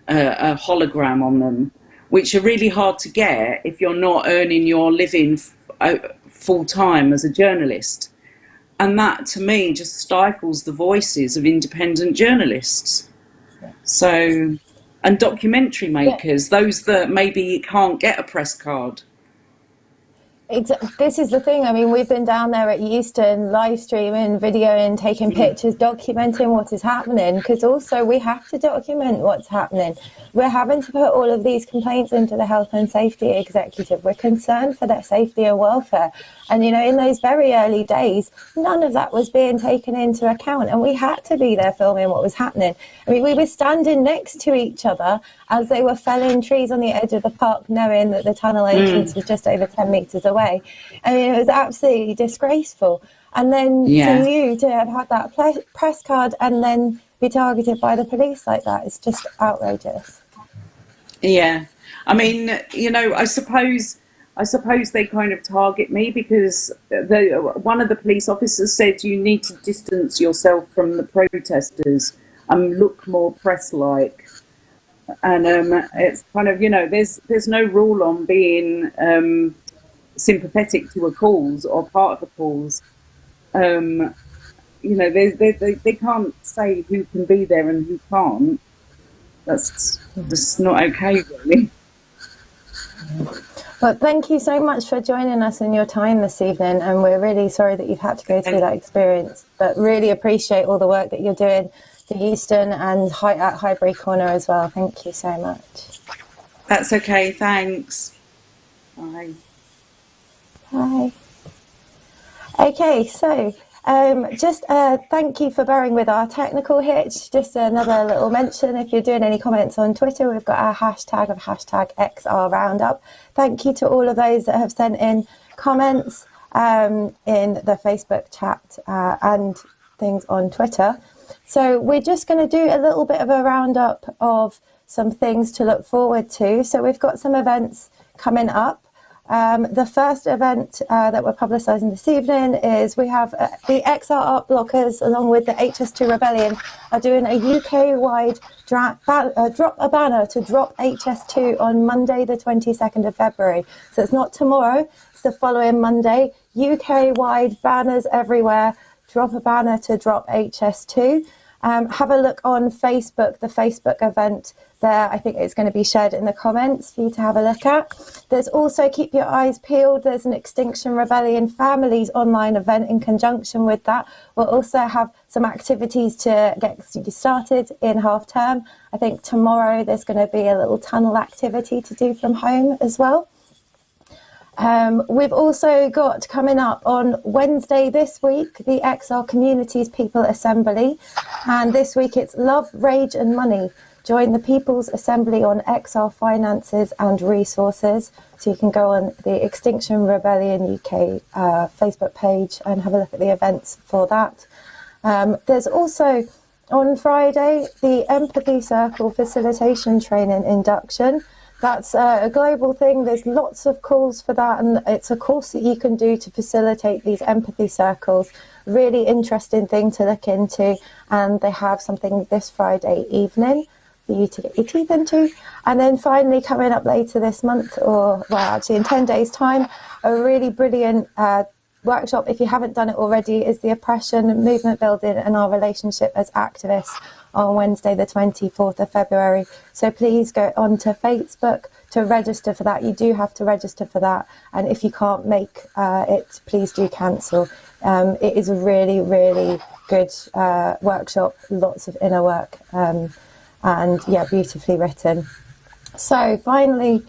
a hologram on them, which are really hard to get if you're not earning your living full time as a journalist. And that, to me, just stifles the voices of independent journalists. So, and documentary makers, those that maybe can't get a press card.
This is the thing. I mean, we've been down there at Euston, live streaming, videoing, taking pictures, documenting what is happening, because also we have to document what's happening. We're having to put all of these complaints into the Health and Safety Executive. We're concerned for their safety and welfare. And, you know, in those very early days, none of that was being taken into account. And we had to be there filming what was happening. I mean, we were standing next to each other as they were felling trees on the edge of the park, knowing that the tunnel entrance was just over 10 metres away. I mean, it was absolutely disgraceful. And then for you to have had that press card and then be targeted by the police like that, it's just outrageous.
Yeah. I mean, you know, I suppose they kind of target me because one of the police officers said you need to distance yourself from the protesters and look more press-like. And it's kind of, you know, there's no rule on being sympathetic to a cause or part of a cause. You know, they can't say who can be there and who can't. That's just not okay, really.
But thank you so much for joining us in your time this evening, and we're really sorry that you've had to go through that experience, but really appreciate all the work that you're doing for Euston and at Highbury Corner as well. Thank you so much.
That's okay, thanks. Bye.
Bye. Okay, so just thank you for bearing with our technical hitch. Just another little mention, if you're doing any comments on Twitter, we've got our hashtag of #XRRoundup. Thank you to all of those that have sent in comments in the Facebook chat and things on Twitter. So we're just going to do a little bit of a roundup of some things to look forward to. So we've got some events coming up. The first event that we're publicising this evening is we have the XR Art Blockers along with the HS2 Rebellion are doing a UK-wide drop a banner to drop HS2 on Monday the 22nd of February. So it's not tomorrow, it's the following Monday. UK-wide banners everywhere, drop a banner to drop HS2. Have a look on Facebook, the Facebook event there. I think it's going to be shared in the comments for you to have a look at. There's also, keep your eyes peeled, there's an Extinction Rebellion Families online event in conjunction with that. We'll also have some activities to get you started in half term. I think tomorrow there's going to be a little tunnel activity to do from home as well. We've also got coming up on Wednesday this week, the XR Communities People Assembly. And this week it's Love, Rage and Money. Join the People's Assembly on XR Finances and Resources. So you can go on the Extinction Rebellion UK Facebook page and have a look at the events for that. There's also on Friday the Empathy Circle Facilitation Training Induction. That's a global thing. There's lots of calls for that, and it's a course that you can do to facilitate these empathy circles. Really interesting thing to look into, and they have something this Friday evening for you to get your teeth into. And then finally, coming up later this month, or well, actually in 10 days' time, a really brilliant workshop, if you haven't done it already, is the Oppression, Movement Building and Our Relationship as Activists on Wednesday the 24th of February. So please go on to Facebook to register for that. You do have to register for that, and if you can't make it, please do cancel. It is a really, really good workshop, lots of inner work, and yeah, beautifully written. So finally,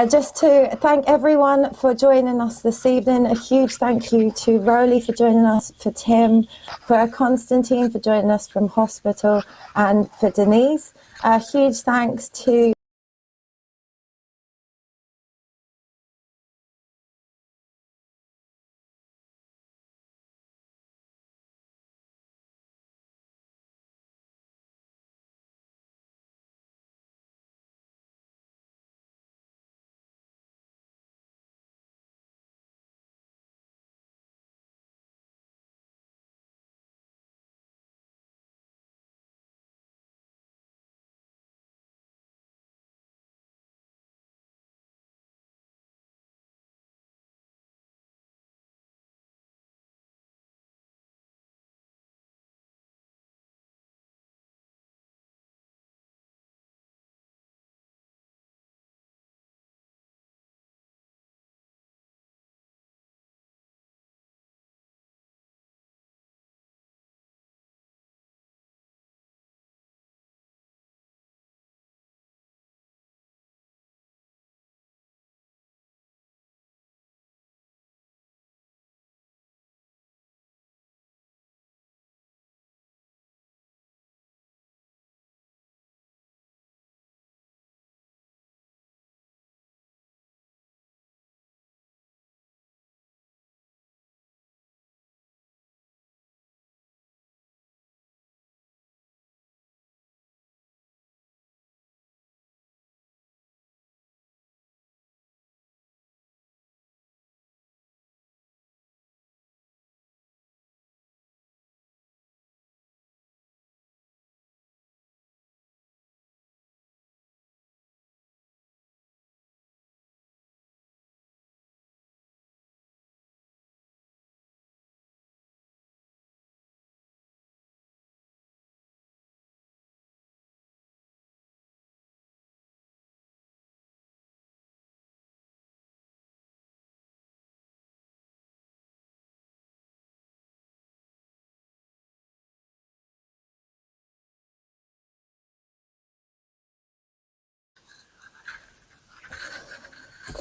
just to thank everyone for joining us this evening. A huge thank you to Rowley for joining us, for Tim, for Constantine for joining us from hospital, and for Denise. A huge thanks to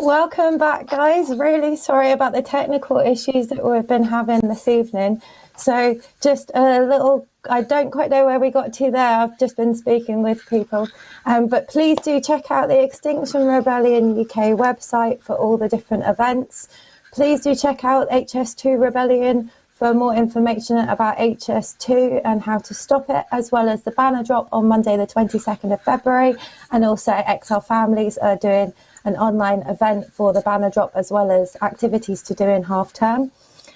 Welcome back, guys. Really sorry about the technical issues that we've been having this evening. So just a little, I don't quite know where we got to there. I've just been speaking with people. But please do check out the Extinction Rebellion UK website for all the different events. Please do check out HS2 Rebellion for more information about HS2 and how to stop it, as well as the banner drop on Monday the 22nd of February. And also Exile Families are doing an online event for the banner drop, as well as activities to do in half term.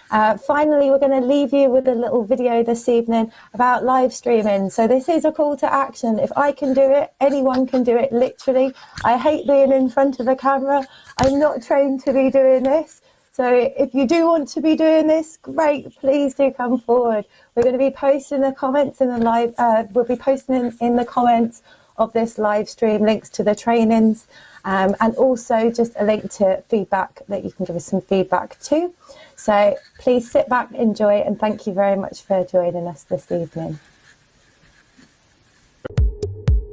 Finally, we're going to leave you with a little video this evening about live streaming. So this is a call to action. If I can do it, anyone can do it, literally. I hate being in front of a camera. I'm not trained to be doing this. So if you do want to be doing this, great, please do come forward. We're going to be posting the comments in the live, we'll be posting in the comments of this live stream links to the trainings, and also just a link to feedback that you can give us some feedback to. So please sit back, enjoy, and thank you very much for joining us this evening.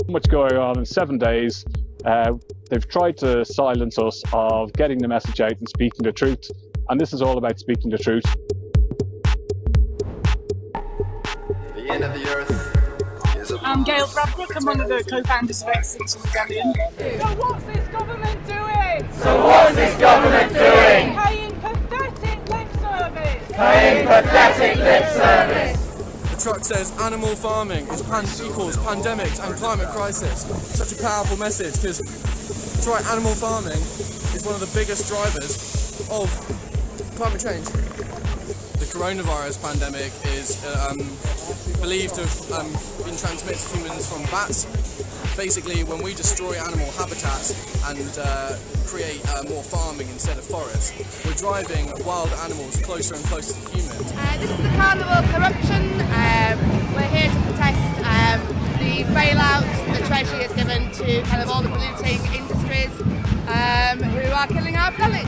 Much going on in 7 days. They've tried to silence us of getting the message out and speaking the truth, and this is all about speaking the truth.
The end of the earth is
I'm Gail Bradford. I'm one of the co-founders of Extinction Rebellion.
So what's this government doing?
So what's this government doing?
Paying pathetic lip service.
Paying pathetic lip service.
The truck says animal farming equals pandemics and climate crisis. Such a powerful message, because that's right, animal farming is one of the biggest drivers of climate change. The coronavirus pandemic is believed to have been transmitted to humans from bats. Basically, when we destroy animal habitats and create more farming instead of forests, we're driving wild animals closer and closer to humans.
This is the carnival corruption. We're here to protest the bailouts the Treasury has given to kind of all the polluting industries who are killing our planet,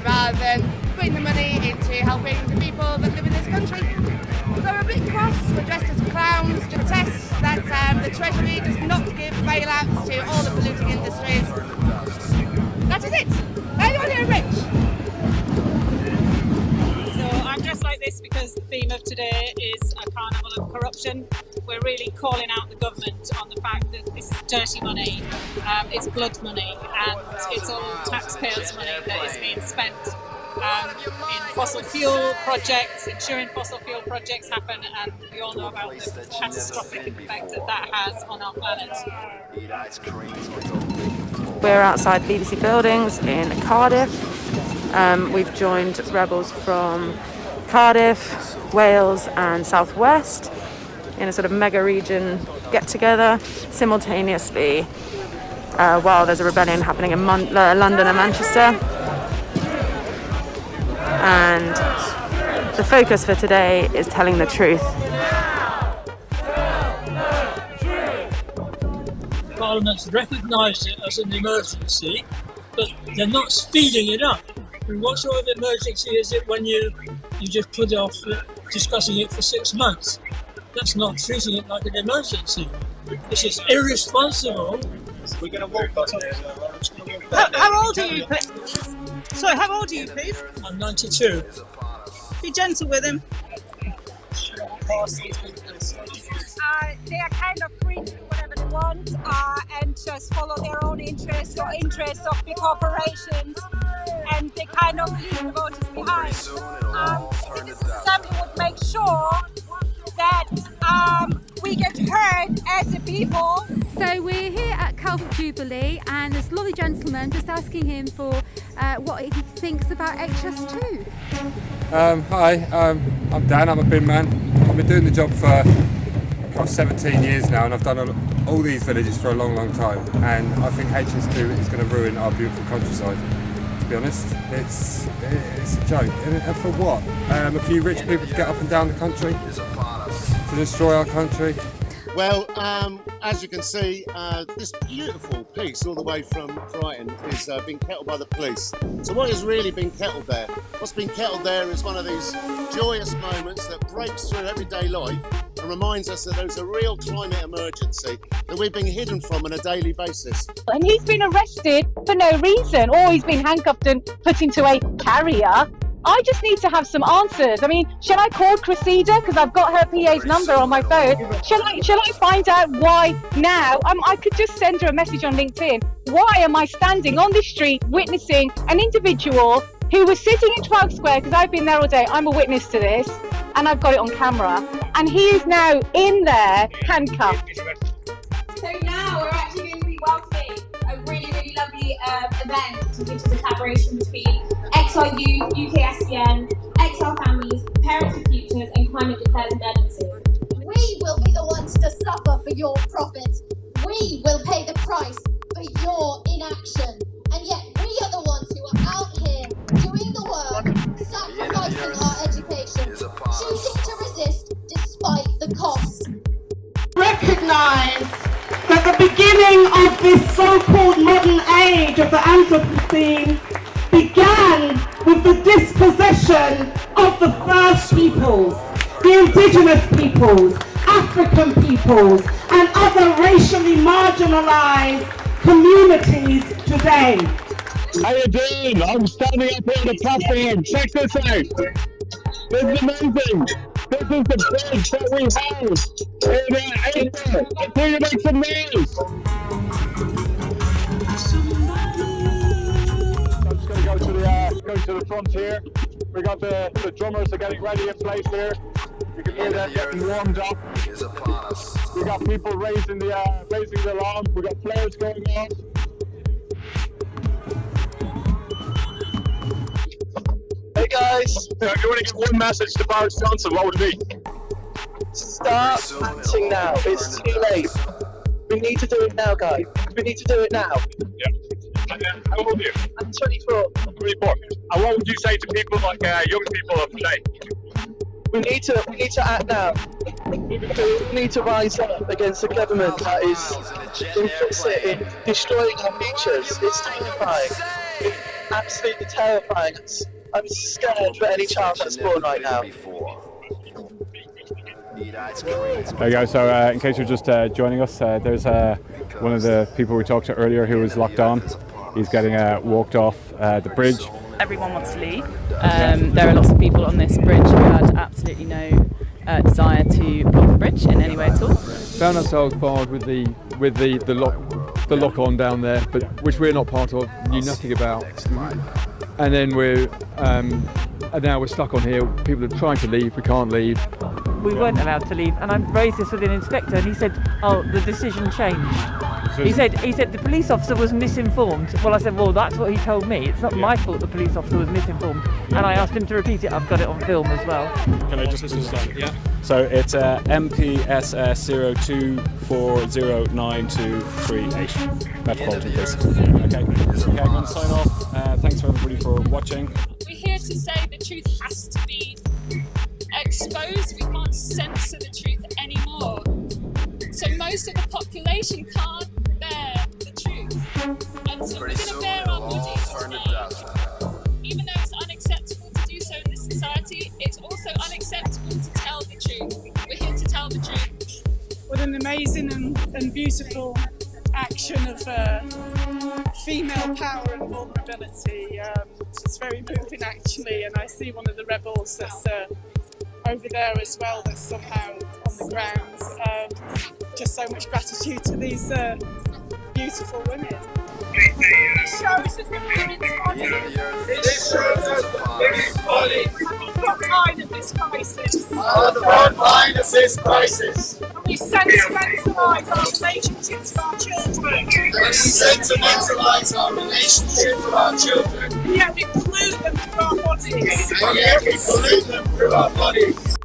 rather than putting the money into helping the people that live in this country. So we're a bit cross, we're dressed as clowns to protest that the Treasury does not give bailouts to all the polluting industries. That is it. Anyone here rich?
So I'm dressed like this because the theme of today is a carnival of corruption. We're really calling out the government on the fact that this is dirty money, it's blood money, and it's all taxpayers' money that is being spent in fossil fuel projects, ensuring fossil fuel projects happen, and we all know about the catastrophic effect that has on our planet.
We're outside BBC buildings in Cardiff. We've joined rebels from Cardiff, Wales and South West in a sort of mega region get together simultaneously while there's a rebellion happening in London and Manchester. And the focus for today is telling the truth.
Parliament's recognised it as an emergency, but they're not speeding it up. I mean, what sort of emergency is it when you just put off discussing it for 6 months? That's not treating it like an emergency. This is irresponsible. We're going to walk back.
How old are you, please? Sorry, how old are you, please?
I'm 92.
Be gentle with him.
They are kind of free to do whatever they want and just follow their own interests or interests of big corporations, and they kind of leave the voters behind. Citizens Assembly would make sure that we get heard as a people.
So we're here at Calvert Jubilee, and this lovely gentleman just asking him for what he thinks about HS2.
Hi, I'm Dan, I'm a bin man. I've been doing the job for 17 years now, and I've done all these villages for a long, long time, and I think HS2 is going to ruin our beautiful countryside. To be honest, it's a joke. And for what? A few rich people to get up and down the country? To destroy our country?
Well, as you can see, this beautiful piece all the way from Brighton is being kettled by the police. So what has really been kettled there? What's been kettled there is one of these joyous moments that breaks through everyday life and reminds us that there's a real climate emergency that we're being hidden from on a daily basis.
And he's been arrested for no reason, or he's been handcuffed and put into a carrier. I just need to have some answers. I mean, shall I call Cressida because I've got her PA's number on my phone? Shall I find out why now? I could just send her a message on LinkedIn. Why am I standing on the street witnessing an individual who was sitting in 12 Square, because I've been there all day, I'm a witness to this, and I've got it on camera, and he is now in there handcuffed.
So now we're actually going to be welcoming a really, really lovely event, which is a collaboration between XR Youth, UKSCN, XR Families, Parents for Futures, and Climate Declares Emergency.
We will be the ones to suffer for your profit. We will pay the price for your inaction. And yet we are the ones who are out here doing the work, sacrificing our education, choosing to resist despite the cost.
Recognise that the beginning of this so-called modern age of the Anthropocene began with the dispossession of the first peoples, the indigenous peoples, African peoples, and other racially marginalised communities today.
How you doing? I'm standing up here on the platform. Check this out. This is amazing. This is the bridge that we have in April. Until you make some noise.
I'm just going to go to the front here. We got the drummers are getting ready in place here. You can hear them getting warmed up. We got people raising the alarm. We got flares going on.
Hey guys, so if you want to give one message to Boris Johnson, what would it be?
Start acting now. It's too late. We need to do it now, guys. We need to do it now.
Yeah. And how old are you?
I'm 24.
24. And what would you say to people like young people of today?
We need to act now. We need to rise up against a government that is complicit in destroying our futures. It's terrifying. It's absolutely terrifying. I'm scared for any child that's born right now.
There you go. So in case you're just joining us, there's one of the people we talked to earlier who was locked on. He's getting walked off the bridge.
Everyone wants to leave. There are lots of people on this bridge who had absolutely no desire to block the bridge in any way at all.
Found ourselves barred with the lock on down there, but which we're not part of, knew nothing about. And then now we're stuck on here. People are trying to leave. We can't leave.
We weren't allowed to leave, and I raised this with an inspector, and he said, "Oh, the decision changed." He said the police officer was misinformed. Well, I said, well, that's what he told me. It's not my fault the police officer was misinformed. And I asked him to repeat it. I've got it on film as well.
Can I just start? Yeah. So it's MPSS 02409238 Metropolitan Police. Okay, I'm going to sign off. Thanks for everybody for watching.
We're here to say the truth has to be exposed. We can't censor the truth anymore. So most of the population can't bear the truth. And so we're going to bear our bodies today. Even though it's unacceptable to do so in this society, it's also unacceptable to tell the truth. We're here to tell the truth.
What an amazing and beautiful action of female power and vulnerability. It's very moving actually, and I see one of the rebels that's over there as well that's somehow on the ground. Just so much gratitude to these beautiful women.
This shows us that women's bodies.
This shows us that women's bodies
On the front line of this crisis.
On the front line of this crisis.
And we sentimentalise our relationship to our children.
And we sentimentalise our relationship to our children.
And yet we pollute them through our bodies.
And yet we pollute them through our bodies.